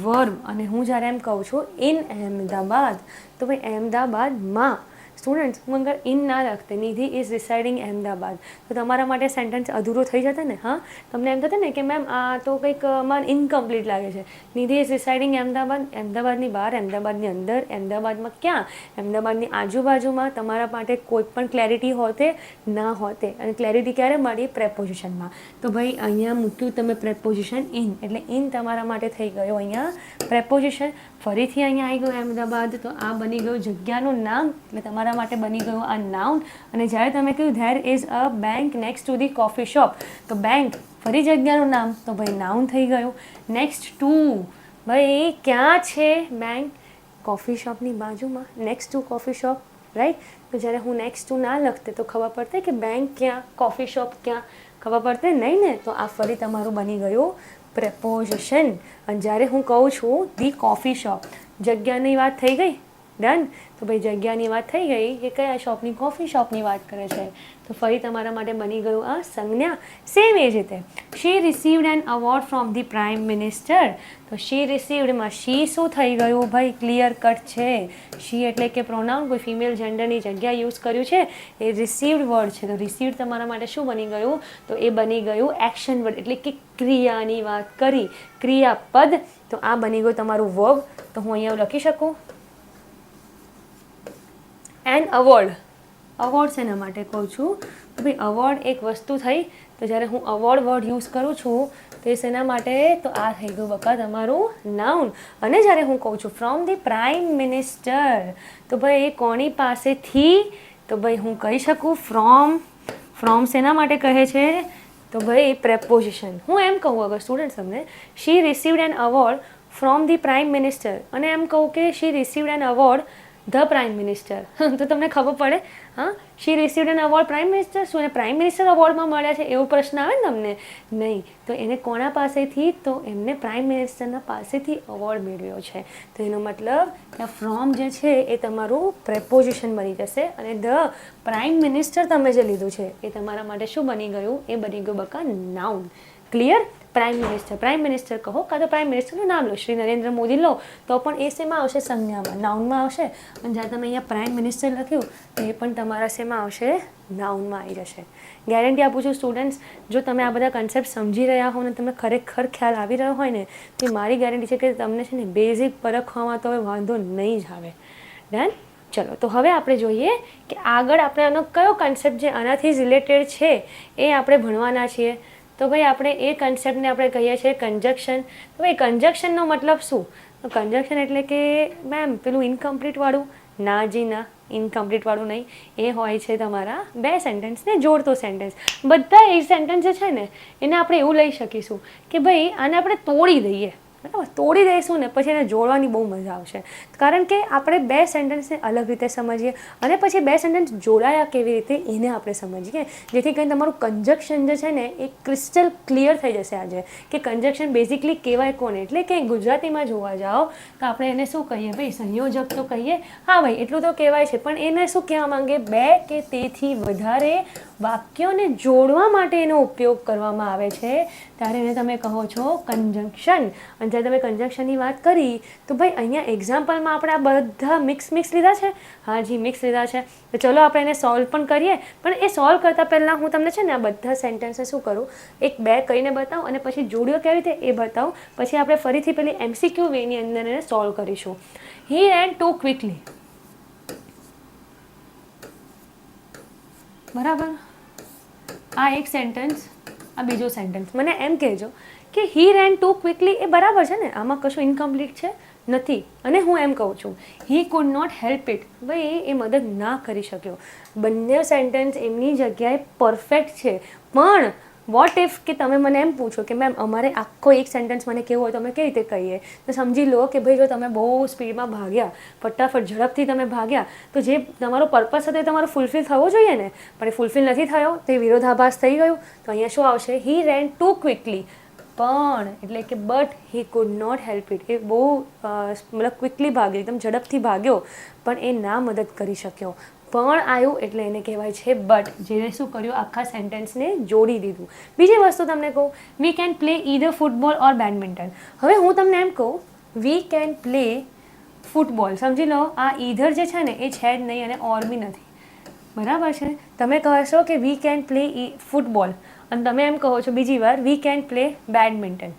વર્બ. અને હું જ્યારે એમ કહું છું ઇન અહેમદાબાદ, તો ભાઈ અહેમદાબાદમાં. સ્ટુડન્ટ્સ હું અગર ઇન ના લખતે નિધિ ઇઝ રિસાઇડિંગ અહેમદાબાદ, તો તમારા માટે સેન્ટેન્સ અધૂરો થઈ જશે ને. હા, તમને એમ થશે ને કે મેમ આ તો કંઈક મને ઇનકમ્પ્લીટ લાગે છે. નિધિ ઇઝ રિસાઇડિંગ અહેમદાબાદ, અહેમદાબાદની બહાર, અહેમદાબાદની અંદર, અહેમદાબાદમાં ક્યાં, અહેમદાબાદની આજુબાજુમાં. તમારા માટે કોઈ પણ ક્લેરિટી હોતે ના હોતે, અને ક્લેરિટી ક્યારે મળી, પ્રેપોઝિશનમાં. તો ભાઈ અહીંયા મૂક્યું તમે પ્રેપોઝિશન ઇન, એટલે ઇન તમારા માટે થઈ ગયો અહીંયા પ્રેપોઝિશન. ફરીથી અહીંયા આવી ગયું અહેમદાબાદ, તો આ બની ગયું જગ્યાનું નામ, એટલે તમારા માટે બની ગયું આ નાઉન. અને જ્યારે તમે કહ્યું there is a bank next to the coffee shop, તો બેંક ફરી જગ્યાનું નામ, તો ભાઈ નાઉન થઈ ગયું. નેક્સ્ટ ટુ, ભાઈ ક્યાં છે બેંક, કોફી શોપની બાજુમાં, next to coffee shop, right. તો જ્યારે હું નેક્સ્ટ ટુ ના લખતે તો ખબર પડતે કે બેંક ક્યાં, કોફી શોપ ક્યાં, ખબર પડતે નહીં ને. તો આ ફરી તમારું બની ગયું પ્રેપોઝિશન. અને જ્યારે હું કહું છું ધી કોફી શોપ, જગ્યાની વાત થઈ ગઈ, ડન. તો ભાઈ જગ્યાની વાત થઈ ગઈ કે કયા શોપની, કોફી શોપની વાત કરે છે, તો ફરી તમારા માટે બની ગયું આ સંજ્ઞા. સેમ એ જ રીતે she received an award from the prime minister, તો શી રિસીવ્ડમાં શી શું થઈ ગયું ભાઈ, ક્લિયર કટ છે. શી એટલે કે પ્રોનાઉન, કોઈ ફિમેલ જેન્ડરની જગ્યા યુઝ કર્યું છે, એ રિસીવ્ડ વર્ડ છે. તો રિસીવ્ડ તમારા માટે શું બની ગયું, તો એ બની ગયું એક્શન વર્ડ, એટલે કે ક્રિયાની વાત કરી, ક્રિયાપદ. તો આ બની ગયું તમારું વર્બ. તો હું અહીંયા લખી શકું એન અવોર્ડ. અવોર્ડ શેના માટે કહું છું, તો ભાઈ અવોર્ડ એક વસ્તુ થઈ, તો જ્યારે હું અવોર્ડ વર્ડ યુઝ કરું છું તો એ શેના માટે, તો આ થઈ ગયું બકા તમારું નાઉન. અને જ્યારે હું કહું છું ફ્રોમ ધી પ્રાઇમ મિનિસ્ટર, તો ભાઈ એ કોની પાસેથી, તો ભાઈ હું કહી શકું ફ્રોમ. ફ્રોમ શેના માટે કહે છે, તો ભાઈ પ્રેપોઝિશન. હું એમ કહું અગર સ્ટુડન્ટ તમને she received an award from the prime minister, અને એમ કહું કે she received an award the prime minister, તો તમને ખબર પડે. હા, she received an award prime minister, શું એને પ્રાઇમ મિનિસ્ટર અવોર્ડમાં મળ્યા છે એવો પ્રશ્ન આવે ને તમને, નહીં. તો એને કોના પાસેથી, તો એમને પ્રાઇમ મિનિસ્ટરના પાસેથી અવોર્ડ મેળવ્યો છે. તો એનો મતલબ કે ફ્રોમ જે છે એ તમારું પ્રેપોઝિશન બની જશે, અને ધ પ્રાઇમ મિનિસ્ટર તમે જે લીધું છે એ તમારા માટે શું બની ગયું, એ બની ગયું બકા નાઉન. ક્લિયર. પ્રાઇમ મિનિસ્ટર કહો કાં તો પ્રાઇમ મિનિસ્ટરનું નામ લો, શ્રી નરેન્દ્ર મોદી લો, તો પણ એ શેમાં આવશે? સંજ્ઞામાં, નાઉનમાં આવશે. અને જ્યારે તમે અહીંયા પ્રાઇમ મિનિસ્ટર લખ્યું તો એ પણ તમારા શેમાં આવશે? નાઉનમાં આવી જશે. ગેરંટી આપું છું સ્ટુડન્ટ્સ, જો તમે આ બધા કન્સેપ્ટ સમજી રહ્યા હો ને તમને ખરેખર ખ્યાલ આવી રહ્યો હોય ને, તો મારી ગેરંટી છે કે તમને છે ને બેઝિક પરખવામાં તો હવે વાંધો નહીં જ આવે. ડન? ચલો, તો હવે આપણે જોઈએ કે આગળ આપણે આનો કયો કન્સેપ્ટ જે આનાથી રિલેટેડ છે એ આપણે ભણવાના છીએ. તો ભાઈ આપણે એ કન્સેપ્ટને આપણે કહીએ છીએ કંજક્શન. તો ભાઈ કંજક્શનનો મતલબ શું? તો કંજક્શન એટલે કે મેમ પેલું ઇનકમ્પ્લીટવાળું? ના જી ના, ઇનકમ્પ્લીટવાળું નહીં. એ હોય છે તમારા બે સેન્ટેન્સને જોડતો સેન્ટેન્સ. બધા એ સેન્ટેન્સ જે છે ને એને આપણે એવું લઈ શકીશું કે ભાઈ આને આપણે તોડી દઈએ, બરાબર? તોડી દઈશું ને પછી એને જોડવાની બહુ મજા આવશે. કારણ કે આપણે બે સેન્ટેન્સને અલગ રીતે સમજીએ અને પછી બે સેન્ટેન્સ જોડાયા કેવી રીતે એને આપણે સમજીએ, જેથી કરીને તમારું કંજક્શન જે છે ને એ ક્રિસ્ટલ ક્લિયર થઈ જશે આજે કે કંજક્શન બેઝિકલી કહેવાય કોને. એટલે કે ગુજરાતીમાં જોવા જાઓ તો આપણે એને શું કહીએ ભાઈ? સંયોજક તો કહીએ. હા ભાઈ, એટલું તો કહેવાય છે, પણ એને શું કહેવા માંગે? બે કે તેથી વધારે વાક્યોને જોડવા માટે એનો ઉપયોગ કરવામાં આવે છે, ત્યારે એને તમે કહો છો કંજક્શન. અને જ્યારે તમે કંજક્શનની વાત કરી તો ભાઈ અહીંયા એક્ઝામ્પલમાં આપણે આ બધા મિક્સ લીધા છે. હા જી, મિક્સ લીધા છે. તો ચલો આપણે એને સોલ્વ પણ કરીએ. પણ એ સોલ્વ કરતાં પહેલાં હું તમને છે ને આ બધા સેન્ટેન્સને શું કરું, એક બે કહીને બતાવું અને પછી જોડ્યો કેવી રીતે એ બતાવું. પછી આપણે ફરીથી પેલી MCQ વેની અંદર એને સોલ્વ કરીશું. હી રેન ટુ ક્વિકલી, બરાબર? આ એક સેન્ટેન્સ, આ બીજો સેન્ટેન્સ. મને એમ કહેજો કે હી રેન ટુ ક્વિકલી એ બરાબર છે ને? આમાં કશું ઇનકમ્પ્લીટ છે? નથી. અને હું એમ કહું છું he could not help it, ભાઈ એ મદદ ના કરી શક્યો. બંને સેન્ટેન્સ એમની જગ્યાએ પરફેક્ટ છે. પણ વોટ ઇફ કે તમે મને એમ પૂછો કે મેમ અમારે આખો એક સેન્ટેન્સ મને કેવું હોય તો અમે કેવી રીતે કહીએ? તો સમજી લો કે ભાઈ જો તમે બહુ સ્પીડમાં ભાગ્યા, ફટાફટ ઝડપથી તમે ભાગ્યા, તો જે તમારો પર્પસ હતો એ તમારો ફૂલફિલ થવો જોઈએ ને, પણ એ ફૂલફિલ નથી થયો, તો એ વિરોધાભાસ થઈ ગયું. તો અહીંયા શું આવશે? He ran too quickly. પણ એટલે કે but he could not help it, એ બહુ મતલબ ક્વિકલી ભાગ્યો, એકદમ ઝડપથી ભાગ્યો, પણ એ ના મદદ કરી શક્યો. પણ આવ્યું એટલે એને કહેવાય છે બટ, જેને શું કર્યું? આખા સેન્ટેન્સને જોડી દીધું. બીજી વસ્તુ તમને કહું, we can play either football or badminton. હવે હું તમને એમ કહું વી કેન પ્લે ફૂટબોલ, સમજી લો આ ઈધર જે છે ને એ છે જ નહીં અને ઓર બી નથી, બરાબર છે? તમે કહેશો કે વી કેન પ્લે ફૂટબોલ અને તમે એમ કહો છો બીજી વાર we can play badminton.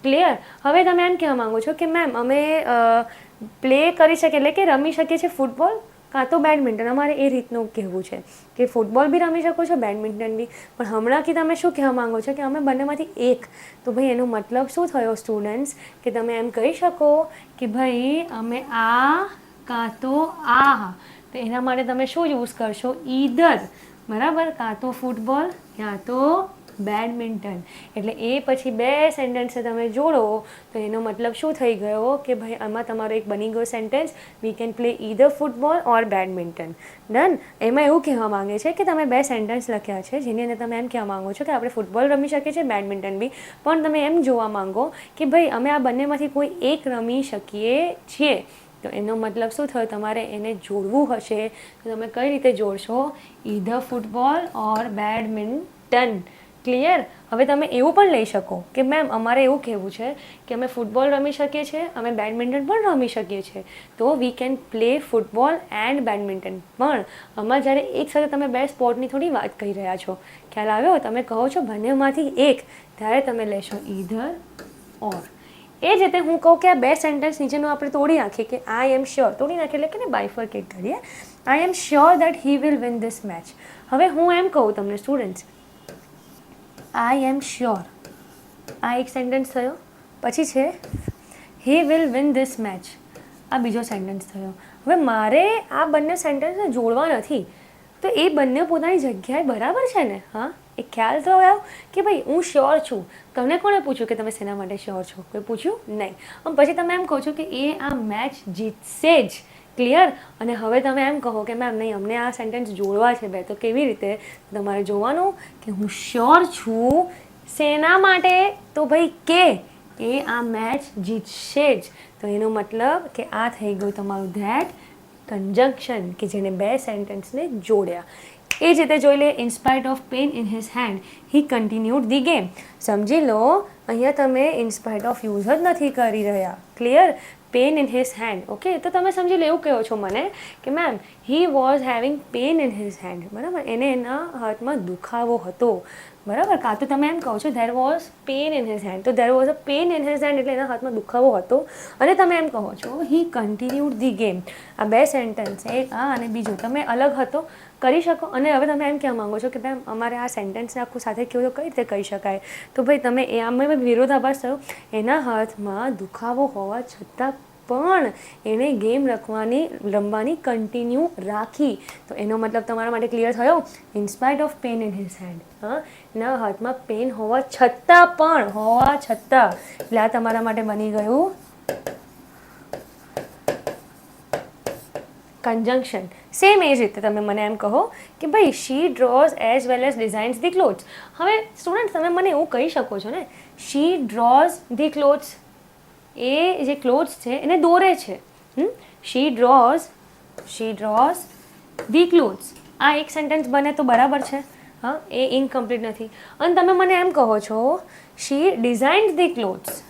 Clear? હવે તમે એમ કહેવા માંગો છો કે મેમ અમે પ્લે કરી શકીએ એટલે કે રમી શકીએ છીએ ફૂટબોલ કાં તો બેડમિન્ટન. અમારે એ રીતનું કહેવું છે કે ફૂટબોલ બી રમી શકો છો, બેડમિન્ટન બી. પણ હમણાં કે તમે શું કહેવા માંગો છો કે અમે બંનેમાંથી એક. તો ભાઈ એનો મતલબ શું થયો સ્ટુડન્ટ્સ? કે તમે એમ કહી શકો કે ભાઈ અમે આ કાં તો આ. તો એના માટે તમે શું યુઝ કરશો? ઈધર, બરાબર? કાં તો ફૂટબોલ કાં તો બેડમિન્ટન. એટલે એ પછી બે સેન્ટેન્સ તમે જોડો તો એનો મતલબ શું થઈ ગયો કે ભાઈ આમાં તમારો એક બની ગયો sentence we can play either football or badminton. Done? એમાં એવું કહેવા માંગે છે કે તમે બે સેન્ટેન્સ લખ્યા છે જેની અંદર તમે એમ કહેવા માંગો છો કે આપણે ફૂટબોલ રમી શકીએ છીએ, બેડમિન્ટન બી, પણ તમે એમ જોવા માંગો કે ભાઈ અમે આ બંનેમાંથી કોઈ એક રમી શકીએ છીએ. તો એનો મતલબ શું થયો? તમારે એને જોડવું હશે. તો તમે કઈ રીતે જોડશો? ઈધર ફૂટબોલ ઓર બેડમિન્ટન. ક્લિયર? હવે તમે એવું પણ લઈ શકો કે મેમ અમારે એવું કહેવું છે કે અમે ફૂટબોલ રમી શકીએ છીએ, અમે બેડમિન્ટન પણ રમી શકીએ છીએ. તો we can play football and badminton. પણ આમાં જ્યારે એક સાથે તમે બે સ્પોર્ટની થોડી વાત કહી રહ્યા છો, ખ્યાલ આવ્યો? તમે કહો છો બંનેમાંથી એક, ત્યારે તમે લેશો ઈધર ઓર. એ જ રીતે હું કહું કે આ બે સેન્ટેન્સ નીચેનું આપણે તોડી નાખીએ કે આઈ એમ શ્યોર, તોડી નાખીએ એટલે કે બાયફર્કેટ કરીએ. I am sure that he will win this match. હવે હું એમ કહું તમને સ્ટુડન્ટ્સ આઈ એમ શ્યોર, આ એક સેન્ટેન્સ થયો. પછી છે હી વિલ વિન ધીસ મેચ, આ બીજો સેન્ટેન્સ થયો. હવે મારે આ બંને સેન્ટેન્સને જોડવા નથી, તો એ બંને પોતાની જગ્યાએ બરાબર છે ને? હા, એ ખ્યાલ તો આવ્યો કે ભાઈ હું શ્યોર છું. તમને કોણે પૂછ્યું કે તમે શેના માટે શ્યોર છો? કોઈ પૂછ્યું નહીં. પછી તમે એમ કહો છો કે એ આ મેચ જીતશે જ. ક્લિયર? અને હવે તમે એમ કહો કે મેમ નહીં, અમને આ સેન્ટેન્સ જોડવા છે બે, તો કેવી રીતે? તમારે જોવાનું કે હું શ્યોર છું શેના માટે? તો ભાઈ કે એ આ મેચ જીતશે જ. તો એનો મતલબ કે આ થઈ ગયું તમારું ધેટ કંજંક્શન, કે જેને બે સેન્ટેન્સને જોડ્યા. એ જ રીતે જોઈ લે, in spite of pain in his hand he continued the game. સમજી લો અહીંયા તમે ઇન સ્પાઇટ ઓફ યુઝ જ નથી કરી રહ્યા. Clear? Pain in his hand. Okay, તો તમે સમજી લો એવું કહો છો મને કે ma'am he was having pain in his hand. બરાબર, એને એના હાથમાં દુખાવો હતો. બરાબર, કાં તો તમે એમ કહો છો there was pen in his hand, તો there was a pen in his hand એટલે એના હાથમાં દુખાવો હતો. અને તમે એમ કહો છો હી કન્ટિન્યુડ ધી ગેમ. આ બે સેન્ટેન્સ, એક આ અને બીજું, તમે અલગ હતો કરી શકો. અને હવે તમે એમ કહેવા માંગો છો કે મેમ અમારે આ સેન્ટેન્સને આખું સાથે કહ્યું તો કઈ રીતે કહી શકાય? તો ભાઈ તમે એ આમાં વિરોધાભાસ થયો. એના હાથમાં દુખાવો હોવા છતાં પણ એણે ગેમ રમવાની કન્ટિન્યુ રાખી. તો એનો મતલબ તમારા માટે ક્લિયર થયો? In spite of pain in his hand. હા, એના હાથમાં પેન હોવા છતાં એટલે આ તમારા માટે બની ગયું કન્જંક્શન. સેમ એ જ રીતે તમે મને એમ કહો કે ભાઈ she draws as well as designs the clothes. હવે સ્ટુડન્ટ તમે મને એવું કહી શકો છો ને, શી ડ્રોઝ ધી ક્લોથ્સ, એ જે ક્લોથ્સ છે એને દોરે છે. She draws the clothes. આ એક સેન્ટેન્સ બને તો બરાબર છે. હા, એ ઇનકમ્પ્લીટ નથી. અને તમે મને એમ કહો છો શી ડિઝાઇન્ડ ધી ક્લોથ્સ,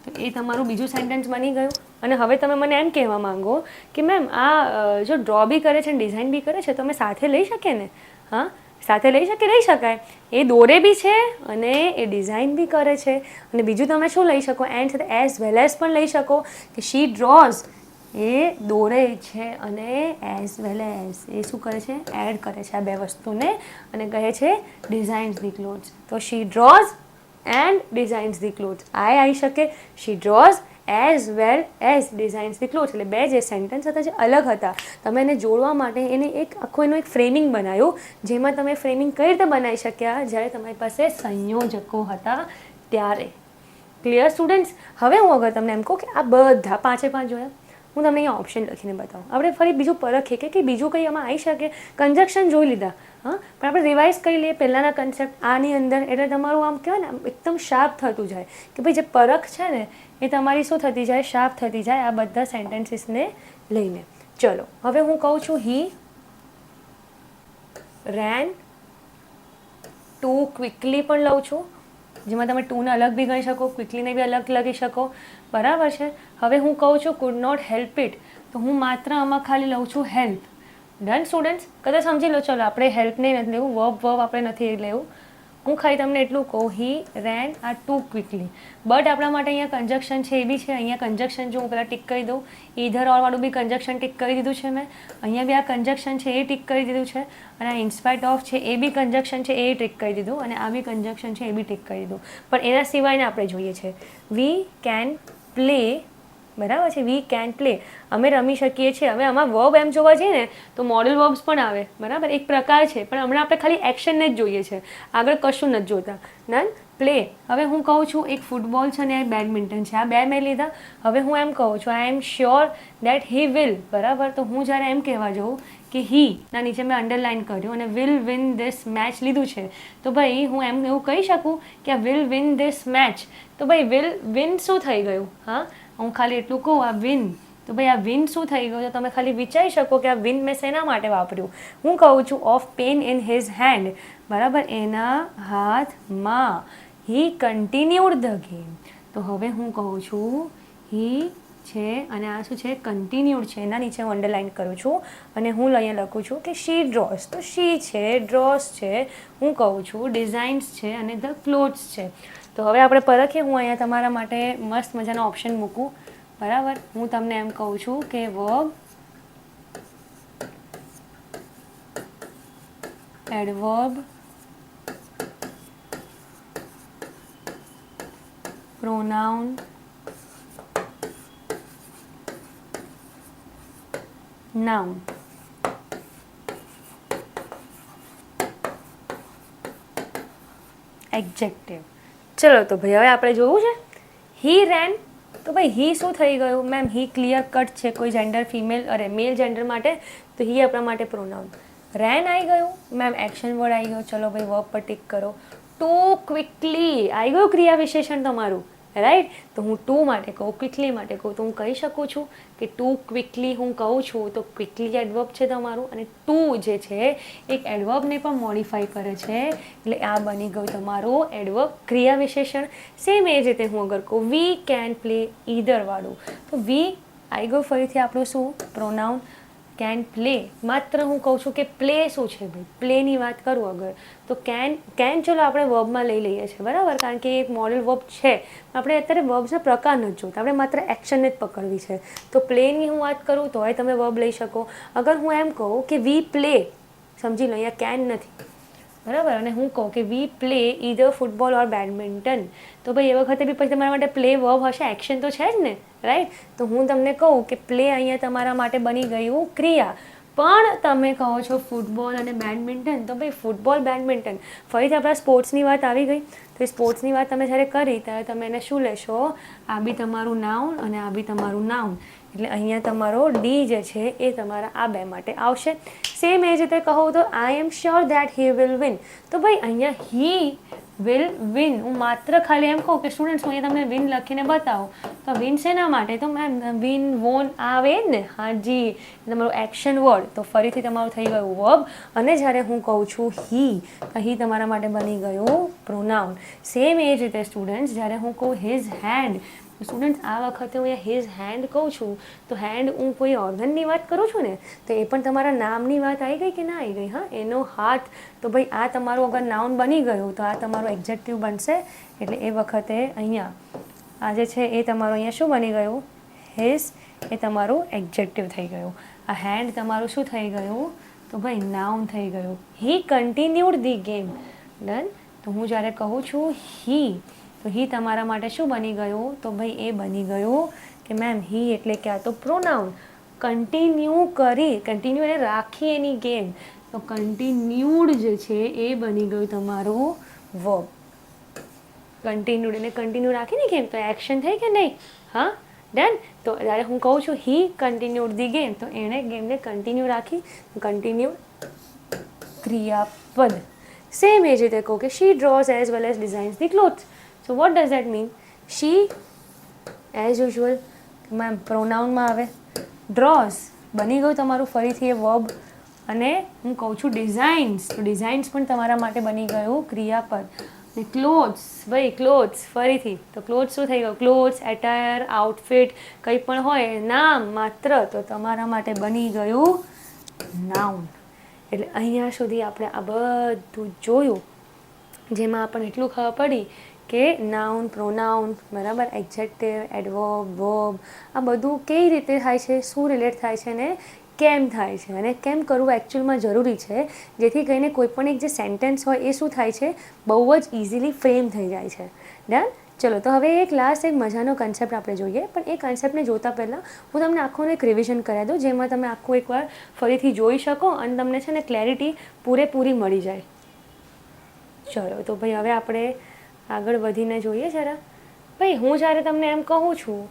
તો એ તમારું બીજું સેન્ટેન્સ બની ગયું. અને હવે તમે મને એમ કહેવા માંગો કે મેમ આ જો ડ્રો બી કરે છે અને ડિઝાઇન બી કરે છે તો અમે સાથે લઈ શકીએ ને? હા, સાથે લઈ શકાય. એ દોરે બી છે અને એ ડિઝાઇન બી કરે છે. અને બીજું તમે શું લઈ શકો? એન્ડ સાથે એઝ વેલ એઝ પણ લઈ શકો કે શી ડ્રોઝ, એ દોરે છે અને એઝ વેલ એઝ એ શું કરે છે? એડ કરે છે આ બે વસ્તુને અને કહે છે ડિઝાઇન્સ ધી ક્લોથ્સ. તો she draws and designs the clothes આ આવી શકે. She draws as well as designs the clothes. એટલે બે જે સેન્ટેન્સ હતા જે અલગ હતા, તમે એને જોડવા માટે એને એનું એક ફ્રેમિંગ બનાવ્યું, જેમાં તમે ફ્રેમિંગ કઈ રીતે બનાવી શક્યા? જ્યારે તમારી પાસે સંયોજકો હતા ત્યારે. Clear students? હવે હું અગર તમને એમ કહું કે આ બધા 5 જોયા, હું તમને અહીંયા ઓપ્શન લખીને બતાવું. આપણે ફરી બીજું પરખીએ કે બીજું કંઈ આમાં આવી શકે. કન્જક્શન જોઈ લીધા, હા, પણ આપણે રિવાઇઝ કરી લઈએ પહેલાંના કન્સેપ્ટ આની અંદર. એટલે તમારું આમ કહેવાય ને એકદમ શાર્પ થતું જાય કે ભાઈ જે પરખ છે ને એ તમારી શું થતી જાય? શાર્પ થતી જાય આ બધા સેન્ટેન્સીસને લઈને. ચલો હવે હું કહું છું હી રેન ટુ ક્વિકલી પણ લઉં છું, જેમાં તમે ટુને અલગ બી ગણી શકો, ક્વિકલીને બી અલગ લખી શકો. બરાબર છે? હવે હું કહું છું કુડ નોટ હેલ્પ ઇટ, તો હું માત્ર આમાં ખાલી લઉં છું હેલ્પ. Done students? કદાચ સમજી લો. ચલો આપણે હેલ્પને નથી લેવું, વર્બ આપણે નથી લેવું. હું ખાલી તમને એટલું કહું હી રેન આ ટુ ક્વિકલી. બટ આપણા માટે અહીંયા કન્જક્શન છે એ બી છે. અહીંયા કન્જક્શન જો હું પહેલાં ટિક કરી દઉં, ઈધર ઓર વાળું બી કન્જક્શન ટિક કરી દીધું છે મેં. અહીંયા બી આ કન્જક્શન છે એ ટિક કરી દીધું છે. અને આ ઇન્સ્પાઇટ ઓફ છે એ બી કન્જક્શન છે એ ટિક કરી દીધું. અને આ બી કન્જક્શન છે એ બી ટિક કરી દીધું. પણ એના સિવાયને આપણે જોઈએ છે વી કેન પ્લે. બરાબર છે? વી કેન પ્લે, અમે રમી શકીએ છીએ. હવે આમાં વર્બ એમ જોવા જઈએ ને તો મોડલ વર્બ્સ પણ આવે. બરાબર, એક પ્રકાર છે. પણ હમણાં આપણે ખાલી એક્શનને જ જોઈએ છે, આગળ કશું નથી જોતા. ડન? પ્લે. હવે હું કહું છું એક ફૂટબોલ છે અને એક બેડમિન્ટન છે. આ બે મેં લીધા. હવે હું એમ કહું છું I am sure that he will. બરાબર, તો હું જ્યારે એમ કહેવા જાઉં કે હી ના નીચે મેં અંડરલાઇન કર્યું અને વિલ વિન ધીસ મેચ લીધું છે, તો ભાઈ હું એમ એવું કહી શકું કે આ વિલ વિન ધીસ મેચ. તો ભાઈ વિલ વિન શું થઈ ગયું? હા, હું ખાલી એટલું કહું આ વિન, તો ભાઈ આ વિન શું થઈ ગયું? તો તમે ખાલી વિચારી શકો કે આ વિન મેં શેના માટે વાપર્યું. હું કહું છું of pain in his hand. બરાબર, એના હાથમાં. He continued the game. તો હવે હું કહું છું હી છે અને આ શું છે? કન્ટિન્યુડ છે. એના નીચે હું અંડરલાઇન કરું છું અને હું અહીંયા લખું છું કે શી ડ્રોઝ. તો શી છે, ડ્રોઝ છે, હું કહું છું ડિઝાઇન્સ છે અને ધ ક્લોથ્સ છે. તો હવે આપણે પરખીએ. હું અહીંયા તમારા માટે મસ્ત મજાનો ઓપ્શન મૂકું. બરાબર, હું તમને એમ કહું છું કે verb, adverb, pronoun, noun. Adjective. ચલો તો ભાઈ હવે આપણે જોવું છે હી રેન. તો ભાઈ હી શું થઈ ગયું? મેમ હી ક્લિયર કટ છે કોઈ જેન્ડર ફિમેલ મેલ જેન્ડર માટે, તો હી આપણા માટે પ્રોનાઉન. રેન આવી ગયું મેમ, એક્શન વર્ડ આવી ગયો. ચલો ભાઈ વર્બ પર ટિક કરો. ટુ ક્વિકલી આવી ગયું ક્રિયા વિશેષણ તમારું. રાઈટ. તો હું ટુ માટે કહું, ક્વિકલી માટે કહું તો હું કહી શકું છું કે ટુ ક્વિકલી હું કહું છું તો ક્વિકલી એડવર્બ છે તમારું, અને ટુ જે છે એક એડવર્બને પણ મોડિફાઈ કરે છે, એટલે આ બની ગયું તમારું એડવર્બ ક્રિયા વિશેષણ. સેમ એ જ રીતે હું અગર કહું વી કેન પ્લે ઈધર વાળું, તો વી આઈ ગયો ફરીથી આપણું શું પ્રોનાઉન કેન પ્લે. માત્ર હું કહું છું કે પ્લે શું છે ભાઈ, પ્લેની વાત કરું અગર તો કેન ચલો આપણે વર્બમાં લઈ લઈએ છીએ બરાબર, કારણ કે એક મોડલ વર્બ છે. આપણે અત્યારે વર્બ્સના પ્રકાર નથી જોતા, આપણે માત્ર એક્શનને જ પકડવી છે. તો પ્લેની હું વાત કરું તોય તમે વર્બ લઈ શકો. અગર હું એમ કહું કે વી પ્લે, સમજી લો અહીંયા કેન નથી બરાબર, અને હું કહું કે we play either football or badminton, તો ભાઈ એ વખતે બી પછી તમારા માટે પ્લે વર્બ હશે, એક્શન તો છે જ ને, રાઈટ. તો હું તમને કહું કે પ્લે અહીંયા તમારા માટે બની ગયું ક્રિયા, પણ તમે કહો છો ફૂટબોલ અને બેડમિન્ટન, તો ભાઈ ફૂટબોલ બેડમિન્ટન ફરીથી આપણા સ્પોર્ટ્સની વાત આવી ગઈ. તો એ સ્પોર્ટ્સની વાત તમે જ્યારે કરી ત્યારે તમે એને શું લેશો, આ બી તમારું નાઉન અને આ બી તમારું નાઉન, એટલે અહીંયા તમારો ડી જે છે એ તમારા આ બે માટે આવશે. સેમ એ જ રીતે કહું તો I am sure that he will win, તો ભાઈ અહીંયા હી વિલ વિન, હું માત્ર ખાલી એમ કહું કે સ્ટુડન્ટ્સ હું અહીંયા તમને વિન લખીને બતાવો, તો વિન શેના માટે, તો મેમ વિન વોન આવે જ ને, હાજી તમારું એક્શન વર્ડ, તો ફરીથી તમારું થઈ ગયું વર્બ. અને જ્યારે હું કહું છું હી, તો હી તમારા માટે બની ગયું પ્રોનાઉન. સેમ એ જ રીતે સ્ટુડન્ટ્સ જ્યારે હું કહું હિઝ હેન્ડ, સ્ટુડન્ટ્સ આ વખતે હું અહીંયા હિઝ હેન્ડ કહું છું, તો હેન્ડ હું કોઈ ઓર્ગનની વાત કરું છું ને, તો એ પણ તમારા નામની વાત આવી ગઈ કે ના આવી ગઈ, હા એનો હાથ, તો ભાઈ આ તમારું અગર નાઉન બની ગયું તો આ તમારું એક્ઝેક્ટિવ બનશે, એટલે એ વખતે અહીંયા આ જે છે એ તમારું અહીંયા શું બની ગયું, હિઝ, એ તમારું એક્ઝેક્ટિવ થઈ ગયું. આ હેન્ડ તમારું શું થઈ ગયું, તો ભાઈ નાઉન થઈ ગયું. હી કન્ટિન્યુડ ધી ગેમ, ડન. તો હું જ્યારે કહું છું હી, તો હી તમારા માટે શું બની ગયું, તો ભાઈ એ બની ગયું કે મેમ હી એટલે કે આ તો પ્રોનાઉન, કન્ટિન્યુ કરી, કન્ટિન્યુ એને રાખી એની ગેમ, તો કન્ટિન્યુડ જે છે એ બની ગયું તમારું વર્બ. કન્ટિન્યુડ એને કન્ટિન્યુ રાખીને ગેમ, તો એક્શન થઈ કે નહીં, હા ડન. તો જ્યારે હું કહું છું હી કન્ટિન્યુડ ધી ગેમ, તો એણે ગેમને કન્ટિન્યુ રાખી, કન્ટિન્યુ ક્રિયાપદ. સેમ એ જ રીતે કહું કે she draws as well as designs the clothes, so what does that mean, she as usual મેમ પ્રોનાઉનમાં આવે, ડ્રોઝ બની ગયું તમારું ફરીથી એ વર્બ, અને હું કહું છું ડિઝાઇન્સ, તો ડિઝાઇન્સ પણ તમારા માટે બની ગયું ક્રિયાપદ. ને ક્લોથ્સ, ભાઈ ક્લોથ્સ ફરીથી, તો ક્લોથ્સ શું થઈ ગયું, ક્લોથ્સ, એટાયર, આઉટફિટ, કંઈ પણ હોય નામ માત્ર, તો તમારા માટે બની ગયું નાઉન. એટલે અહીંયા સુધી આપણે આ બધું જોયું, જેમાં આપણને એટલું ખબર પડી કે નાઉન, પ્રોનાઉન બરાબર, એક્ઝેક્ટિવ, એડવર્બ, વર્બ, આ બધું કઈ રીતે થાય છે, શું રિલેટ થાય છે ને કેમ થાય છે, અને કેમ કરવું એકચ્યુઅલમાં જરૂરી છે, જેથી કરીને કોઈ પણ એક જે સેન્ટેન્સ હોય એ શું થાય છે, બહુ જ ઇઝીલી ફ્રેમ થઈ જાય છે. ડન. ચલો તો હવે એક લાસ્ટ એક મજાનો કન્સેપ્ટ આપણે જોઈએ, પણ એ કન્સેપ્ટને જોતાં પહેલાં હું તમને આખું એક રિવિઝન કરાવી દઉં, જેમાં તમે આખું એકવાર ફરીથી જોઈ શકો અને તમને છે ને ક્લેરિટી પૂરેપૂરી મળી જાય. ચલો તો ભાઈ હવે આપણે આગળ વધીને જોઈએ જરા. ભાઈ હું જ્યારે તમને એમ કહું છું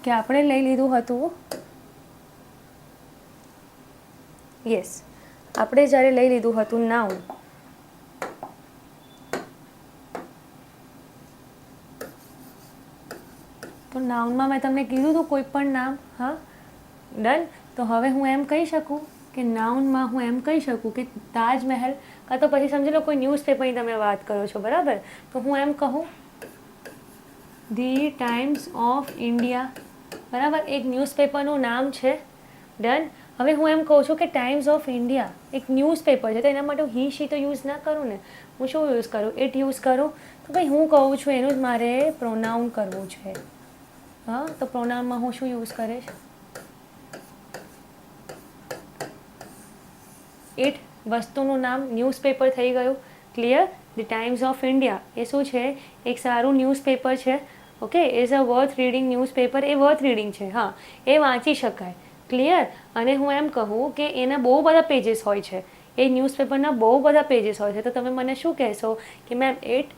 કે આપણે લઈ લીધું હતું, યસ આપણે જ્યારે લઈ લીધું હતું નાઉન, તો નાઉનમાં મેં તમને કીધું હતું કોઈ પણ નામ, હા ડન. તો હવે હું એમ કહી શકું કે નાઉનમાં હું એમ કહી શકું કે તાજમહેલ, કાં તો પછી સમજી લો કોઈ ન્યૂઝપેપરની તમે વાત કરો છો બરાબર, તો હું એમ કહું ધી ટાઈમ્સ ઓફ ઇન્ડિયા, બરાબર, એક ન્યૂઝપેપરનું નામ છે, ડન. હવે હું એમ કહું છું કે ટાઈમ્સ ઓફ ઇન્ડિયા એક ન્યૂઝપેપર છે, તો એના માટે હું હી શી તો યુઝ ના કરું ને, હું શું યુઝ કરું, ઇટ યુઝ કરું. તો ભાઈ હું કહું છું એનું જ મારે પ્રોનાઉન કરવું છે, હા. તો પ્રોનાઉનમાં હું શું યુઝ કરીશ, ઇટ વસ્તુનું નામ, ન્યૂઝપેપર થઈ ગયું, clear. The Times of India એ શું છે, એક સારું ન્યૂઝપેપર છે, okay, is a worth reading newspaper, એ વર્થ રીડિંગ છે, હા એ વાંચી શકાય, ક્લિયર. અને હું એમ કહું કે એના બહુ બધા પેજીસ હોય છે, એ ન્યૂઝપેપરના બહુ બધા પેજીસ હોય છે, તો તમે મને શું કહેશો કે ma'am it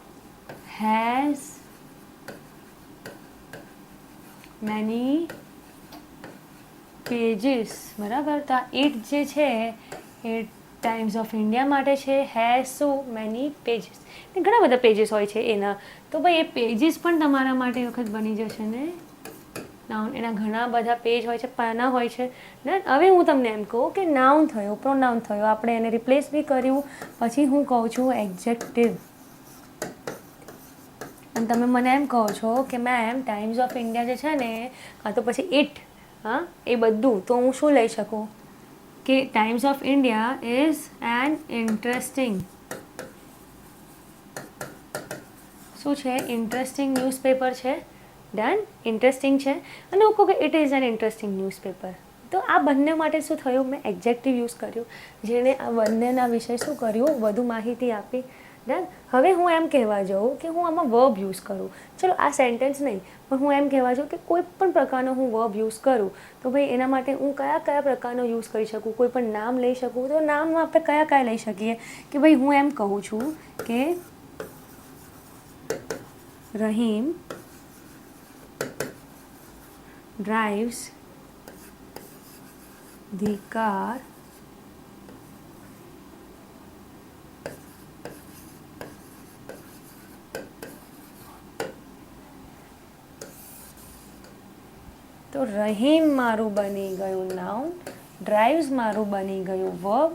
has many pages, બરાબર. તો આ ઇટ જે છે, ઇટ ટાઈમ્સ ઓફ ઇન્ડિયા માટે છે હેઝ સો મેની પેજીસ, ઘણા બધા પેજીસ હોય છે એના, તો ભાઈ એ પેજીસ પણ તમારા માટે વખત બની જશે ને નાઉન. એના ઘણા બધા પેજ હોય છે, પાના હોય છે ને. હવે હું તમને એમ કહું કે નાઉન થયો, પ્રોનાઉન થયો, આપણે એને રિપ્લેસ બી કર્યું, પછી હું કહું છું એડજેક્ટિવ, અને તમે મને એમ કહો છો કે મેમ ટાઈમ્સ ઓફ ઇન્ડિયા જે છે ને, કાં તો પછી ઇટ, હા એ બધું, તો હું શું લઈ શકું કે times of India is an interesting, શું છે, ઇન્ટરેસ્ટિંગ ન્યૂઝપેપર છે. ડન, ઇન્ટરેસ્ટિંગ છે. અને હું કહું કે it is an interesting newspaper, તો આ બંને માટે શું થયું, મેં એડજેક્ટિવ યુઝ કર્યું, જેણે આ બંનેના વિશે શું કર્યું, વધુ માહિતી આપી. ડન. હવે હું એમ કહેવા જાઉં કે હું આમાં વર્બ યુઝ કરું, ચલો આ સેન્ટેન્સ નહીં, પણ હું એમ કહેવા જાઉં કે કોઈ પણ પ્રકારનો હું વર્બ યુઝ કરું, તો ભાઈ એના માટે હું કયા કયા પ્રકારનો યુઝ કરી શકું, કોઈ પણ નામ લઈ શકું, તો નામમાં આપણે કયા કયા લઈ શકીએ કે ભાઈ હું એમ કહું છું કે રહીમ drives the car તો રહીમ મારું બની ગયું નાઉન, ડ્રાઇવ્સ મારું બની ગયું વર્બ,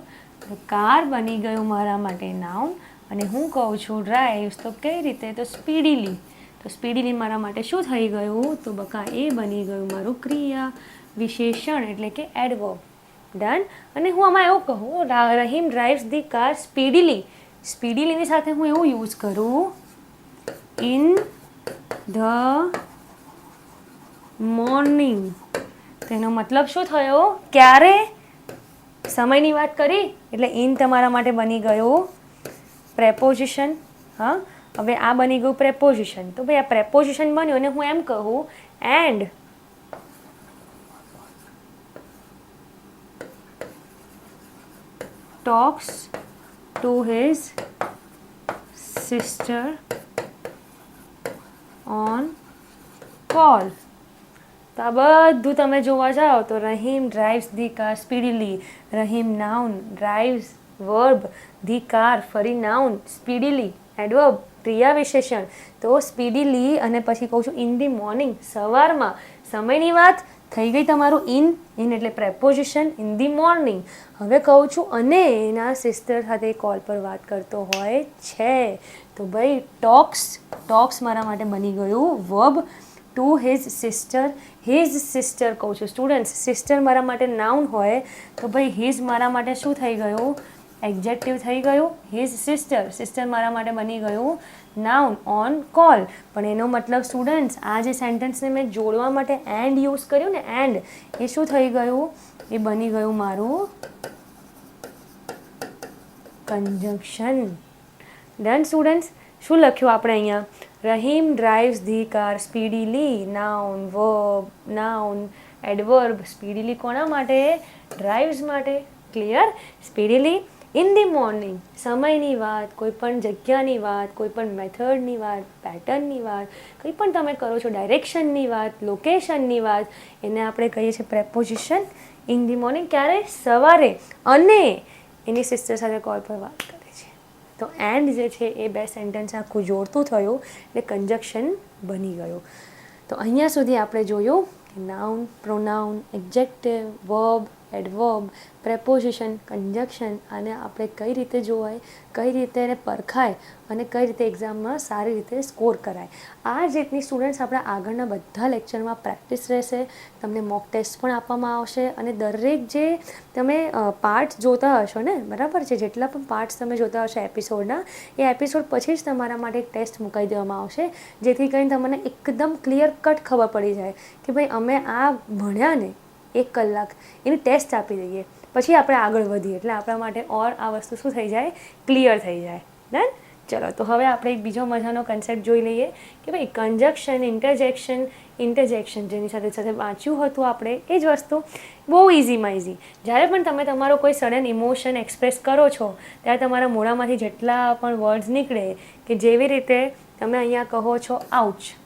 કાર બની ગયું મારા માટે નાઉન, અને હું કહું છું ડ્રાઇવ્સ તો કઈ રીતે, તો સ્પીડીલી, તો સ્પીડીલી મારા માટે શું થઈ ગયું, તો બકા એ બની ગયું મારું ક્રિયા વિશેષણ એટલે કે એડવર્બ. ડન. અને હું આમાં એવું કહું રહીમ ડ્રાઇવ્સ ધી કાર સ્પીડીલી, સ્પીડીલીની સાથે હું એવું યુઝ કરું ઇન ધ મોર્નિંગ, તેનો મતલબ શું થયો, ક્યારે, સમયની વાત કરી એટલે ઇન તમારા માટે બની ગયું પ્રેપોઝિશન. હા, હવે આ બની ગયું પ્રેપોઝિશન, તો ભાઈ આ પ્રેપોઝિશન બન્યું અને હું એમ કહું and talks to his sister on call. તો આ બધું તમે જોવા જાઓ તો Rahim drives the car speedily, Rahim noun, drives verb, the car ફરી નાઉન, સ્પીડીલી એડવર્બ ક્રિયા વિશેષણ. તો સ્પીડીલી અને પછી કહું છું ઇન ધી મોર્નિંગ, સવારમાં, સમયની વાત થઈ ગઈ તમારું ઇન, ઇન એટલે પ્રેપોઝિશન, ઇન ધી મોર્નિંગ. હવે કહું છું અને એના સિસ્ટર સાથે કોલ પર વાત કરતો હોય છે, તો ભાઈ ટોક્સ, ટોક્સ મારા માટે બની ગયું verb, to his sister, his sister કહું છું સ્ટુડન્ટ્સ, સિસ્ટર મારા માટે નાઉન હોય તો ભાઈ હિઝ મારા માટે શું થઈ ગયું, એડજેક્ટિવ થઈ ગયું, હિઝ સિસ્ટર, સિસ્ટર મારા માટે બની ગયું નાઉન ઓન કોલ. પણ એનો મતલબ સ્ટુડન્ટ્સ આ જે સેન્ટેન્સને મેં જોડવા માટે એન્ડ યુઝ કર્યું ને, એન્ડ એ શું થઈ ગયું, એ બની ગયું મારું કન્જંક્શન. Done students. શું લખ્યું આપણે અહીંયા, Rahim drives the car speedily, noun verb, noun adverb, speedily કોના માટે, ડ્રાઇવ્સ માટે. Clear. Speedily in the morning, સમયની વાત, કોઈ પણ જગ્યાની વાત, કોઈ પણ મેથડની વાત, પેટર્નની વાત, કંઈ પણ તમે કરો છો, ડાયરેક્શનની વાત, લોકેશનની વાત, એને આપણે કહીએ છીએ પ્રેપોઝિશન. ઇન ધી મોર્નિંગ ક્યારે, સવારે, અને એની સિસ્ટર સાથે કોલ પર વાત કરે છે. તો એન્ડ જે છે એ બે સેન્ટેન્સ આખું જોડતું થયું એટલે કન્જક્શન બની ગયું. તો અહીંયા સુધી આપણે જોયું કે noun, pronoun, adjective, verb, adverb, preposition, conjunction, આને આપણે કઈ રીતે જોવાય, કઈ રીતે એને પરખાય અને કઈ રીતે એક્ઝામમાં સારી રીતે સ્કોર કરાય. આ જ રીતની સ્ટુડન્ટ્સ આપણા આગળના બધા લેક્ચરમાં પ્રેક્ટિસ રહેશે. તમને મોક ટેસ્ટ પણ આપવામાં આવશે અને દરેક જે તમે પાર્ટ્સ જોતા હશો ને, બરાબર છે, જેટલા પણ પાર્ટ્સ તમે જોતા હશો એપિસોડના, એ એપિસોડ પછી જ તમારા માટે એક ટેસ્ટ મુકાઈ દેવામાં આવશે, જેથી કરીને તમને એકદમ ક્લિયર કટ ખબર પડી જાય કે ભાઈ અમે આ ભણ્યા ને 1 કલાક એની ટેસ્ટ આપી દઈએ, પછી આપણે આગળ વધીએ એટલે આપણા માટે ઓર આ વસ્તુ શું થઈ જાય, ક્લિયર થઈ જાય. ડન. ચલો તો હવે આપણે એક બીજો મજાનો કન્સેપ્ટ જોઈ લઈએ કે ભાઈ કન્જક્શન, ઇન્ટરજેક્શન જેની સાથે સાથે વાંચ્યું હતું આપણે એ જ વસ્તુ બહુ ઇઝીમાં ઇઝી. જ્યારે પણ તમે તમારો કોઈ સડન ઇમોશન એક્સપ્રેસ કરો છો ત્યારે તમારા મોઢામાંથી જેટલા પણ વર્ડ્સ નીકળે કે જેવી રીતે તમે અહીંયા કહો છો આઉચ,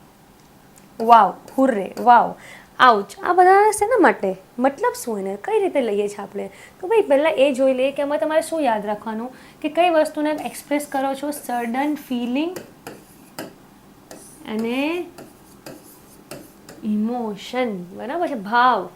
વાવ, હુર્રે, વાવ, આઉચ, આ બધા શેના માટે, મતલબ શું એને કઈ રીતે લઈએ છીએ આપણે? તો ભાઈ પહેલાં એ જોઈ લઈએ કે એમાં તમારે શું યાદ રાખવાનું કે કઈ વસ્તુને એક્સપ્રેસ કરો છો, સડન ફિલિંગ અને ઇમોશન, બરાબર છે, ભાવ.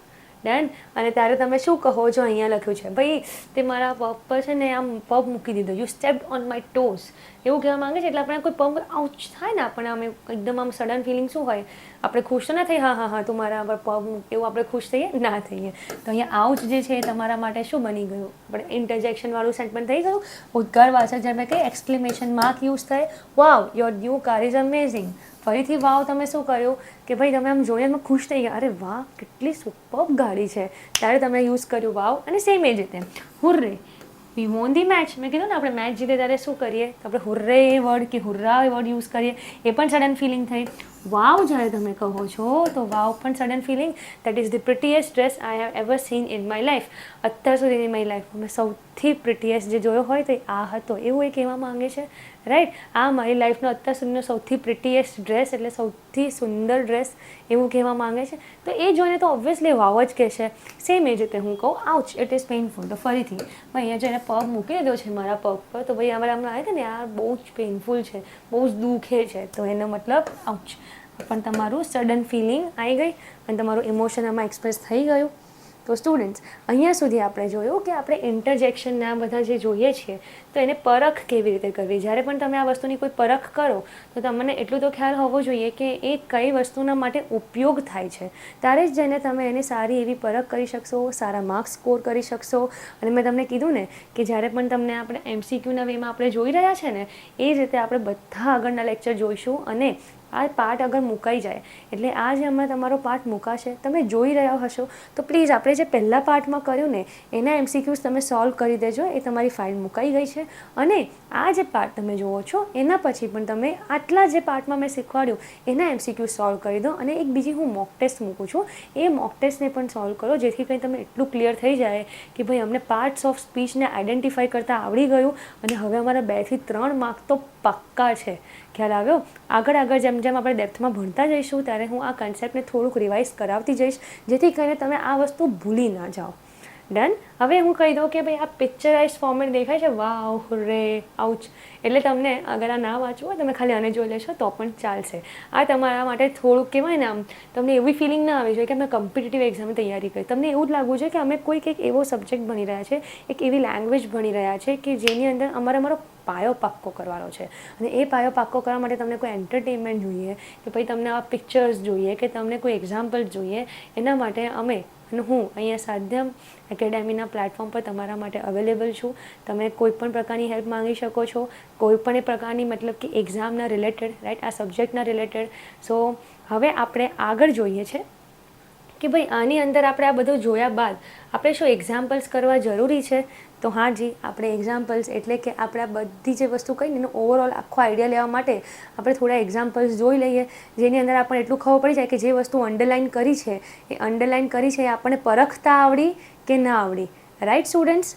ડન. અને ત્યારે તમે શું કહો છો, અહીંયા લખ્યું છે ભાઈ તે મારા પગ પર છે ને આમ પગ મૂકી દીધો, you stepped on my toes, એવું કહેવા માંગે છે. એટલે આપણે કોઈ પગ આઉચ થાય ને આપણને આમ એકદમ આમ સડન ફિલિંગ શું હોય, આપણે ખુશ તો ના થઈએ, હા હા હા તું મારા પર પગ મૂક, એવું આપણે ખુશ થઈએ ના થઈએ. તો અહીંયા આઉચ જે છે એ તમારા માટે શું બની ગયું, આપણે ઇન્ટરજેક્શનવાળું સેન્ટમેન્ટ થઈ ગયું. ઉદ્ગારવાચક જેમ કે એક્સક્લેમેશન માર્ક યુઝ થાય, wow your new car is amazing. ફરીથી વાવ તમે શું કર્યું કે ભાઈ તમે આમ જોઈને ખુશ થઈ ગયા, અરે વાહ કેટલી સુપર્બ ગાડી છે, ત્યારે તમે યુઝ કર્યું વાવ. અને સેમ એ જ રીતે હુર્રે, વી વોન ધી મેચ, મેં કીધું ને આપણે મેચ જીતે ત્યારે શું કરીએ, તો આપણે હુર્રે એ વર્ડ કે હુર્રા એ વર્ડ યુઝ કરીએ, એ પણ સડન ફિલિંગ થઈ. વાવ જ્યારે તમે કહો છો તો વાવ પણ sudden feeling, that is the prettiest dress I have ever seen in my life. અત્યાર સુધીની મારી લાઈફમાં મેં સૌથી પ્રિટીએસ્ટ જે જોયો હોય તો આ હતો, એવું એ કહેવા માંગે છે. રાઈટ, આ મારી લાઈફનો અત્યાર સુધીનો સૌથી પ્રિટીએસ્ટ ડ્રેસ એટલે સૌથી સુંદર ડ્રેસ, એવું કહેવા માંગે છે. તો એ જોઈને તો ઓબ્વિયસલી વાવ જ કહેશે. સેમ એ જ રીતે હું કહું આઉચ, ઇટ ઇઝ પેઇનફુલ. તો ફરીથી ભાઈ અહીંયા જઈને પગ મૂકી દીધો છે મારા પગ પર, તો ભાઈ અમારે હમણાં આવે કે ને યાર બહુ જ પેઇનફુલ છે, બહુ જ દુખે છે, તો એનો મતલબ આઉચ. પણ તમારું સડન ફિલિંગ આવી ગઈ અને તમારું ઇમોશન આમાં એક્સપ્રેસ થઈ ગયું. તો સ્ટુડન્ટ્સ અહીંયા સુધી આપણે જોયું કે આપણે ઇન્ટરજેક્શનના બધા જે જોઈએ છીએ તો એને પરખ કેવી રીતે કરવી. જ્યારે પણ તમે આ વસ્તુની કોઈ પરખ કરો તો તમને એટલું તો ખ્યાલ હોવો જોઈએ કે એ કઈ વસ્તુના માટે ઉપયોગ થાય છે, ત્યારે જ જઈને તમે એને સારી એવી પરખ કરી શકશો, સારા માર્ક્સ સ્કોર કરી શકશો. અને મેં તમને કીધું ને કે જ્યારે પણ તમને આપણે MCQના વેમાં આપણે જોઈ રહ્યા છે ને એ જ રીતે આપણે બધા આગળના લેક્ચર જોઈશું. અને આ પાર્ટ અગર મુકાઈ જાય એટલે આ જે હમણાં તમારો પાર્ટ મુકાશે તમે જોઈ રહ્યા હશો તો પ્લીઝ આપણે જે પહેલા પાર્ટમાં કર્યું ને એના MCQs તમે સોલ્વ કરી દેજો, એ તમારી ફાઇલ મુકાઈ ગઈ છે. અને આ જે પાર્ટ તમે જુઓ છો એના પછી પણ તમે આટલા જે પાર્ટમાં મેં શીખવાડ્યું એના MCQ સોલ્વ કરી દો. અને એક બીજી હું મોક ટેસ્ટ મૂકું છું, એ મોક ટેસ્ટને પણ સોલ્વ કરો જેથી કંઈ તમને એટલું ક્લિયર થઈ જાય કે ભાઈ અમને પાર્ટ્સ ઓફ સ્પીચને આઈડેન્ટિફાઈ કરતાં આવડી ગયું અને હવે અમારા 2 થી 3 માર્ક તો પાક્કા છે. ખ્યાલ આવ્યો? આગળ જેમ જેમ આપણે ડેપ્થમાં ભણતા જઈશું ત્યારે હું આ કન્સેપ્ટને થોડુંક રિવાઇઝ કરાવતી જઈશ જેથી કરીને તમે આ વસ્તુ ભૂલી ના જાઓ. ડન. હવે હું કહી દઉં કે ભાઈ આ પિક્ચરાઇઝ ફોર્મેટ દેખાય છે, વાવ હુર્રે આઉચ, એટલે તમને અગર આ ના વાંચવું હોય તમે ખાલી આને જોઈ લેશો તો પણ ચાલશે. આ તમારા માટે થોડુંક કહેવાય ને આમ તમને એવી ફિલિંગ ના આવી જોઈએ કે અમે કોમ્પિટિટિવ એક્ઝામની તૈયારી કરી. તમને એવું જ લાગવું જોઈએ કે અમે કોઈક એક એવો સબ્જેક્ટ ભણી રહ્યા છે, એક એવી લેંગ્વેજ ભણી રહ્યા છે કે જેની અંદર અમારો પાયો પાક્કો કરવાનો છે. અને એ પાયો પાક્કો કરવા માટે તમને કોઈ એન્ટરટેનમેન્ટ જોઈએ કે ભાઈ તમને આ પિક્ચર્સ જોઈએ કે તમને કોઈ એક્ઝામ્પલ્સ જોઈએ, એના માટે અમે અને હું અહીંયા સાધ્યમ એકેડેમીના પ્લેટફોર્મ પર તમારા માટે અવેલેબલ છું. તમે કોઈ પણ પ્રકારની હેલ્પ માંગી શકો છો, કોઈ પણ પ્રકારની મતલબ કે એક્ઝામના રિલેટેડ, રાઈટ, આ સબ્જેક્ટના રિલેટેડ. સો હવે આપણે આગળ જોઈએ છે કે ભાઈ આની અંદર આપણે આ બધું જોયા બાદ આપણે શું એક્ઝામ્પલ્સ કરવા જરૂરી છે. તો હા જી, આપણે એક્ઝામ્પલ્સ એટલે કે આપણે આ બધી જે વસ્તુ કહીને એનો ઓવરઓલ આખો આઈડિયા લેવા માટે આપણે થોડા એક્ઝામ્પલ્સ જોઈ લઈએ જેની અંદર આપણને એટલું ખબર પડી જાય કે જે વસ્તુ અંડરલાઇન કરી છે એ અંડરલાઇન કરી છે એ આપણને પરખતા આવડી કે ના આવડી. Right students?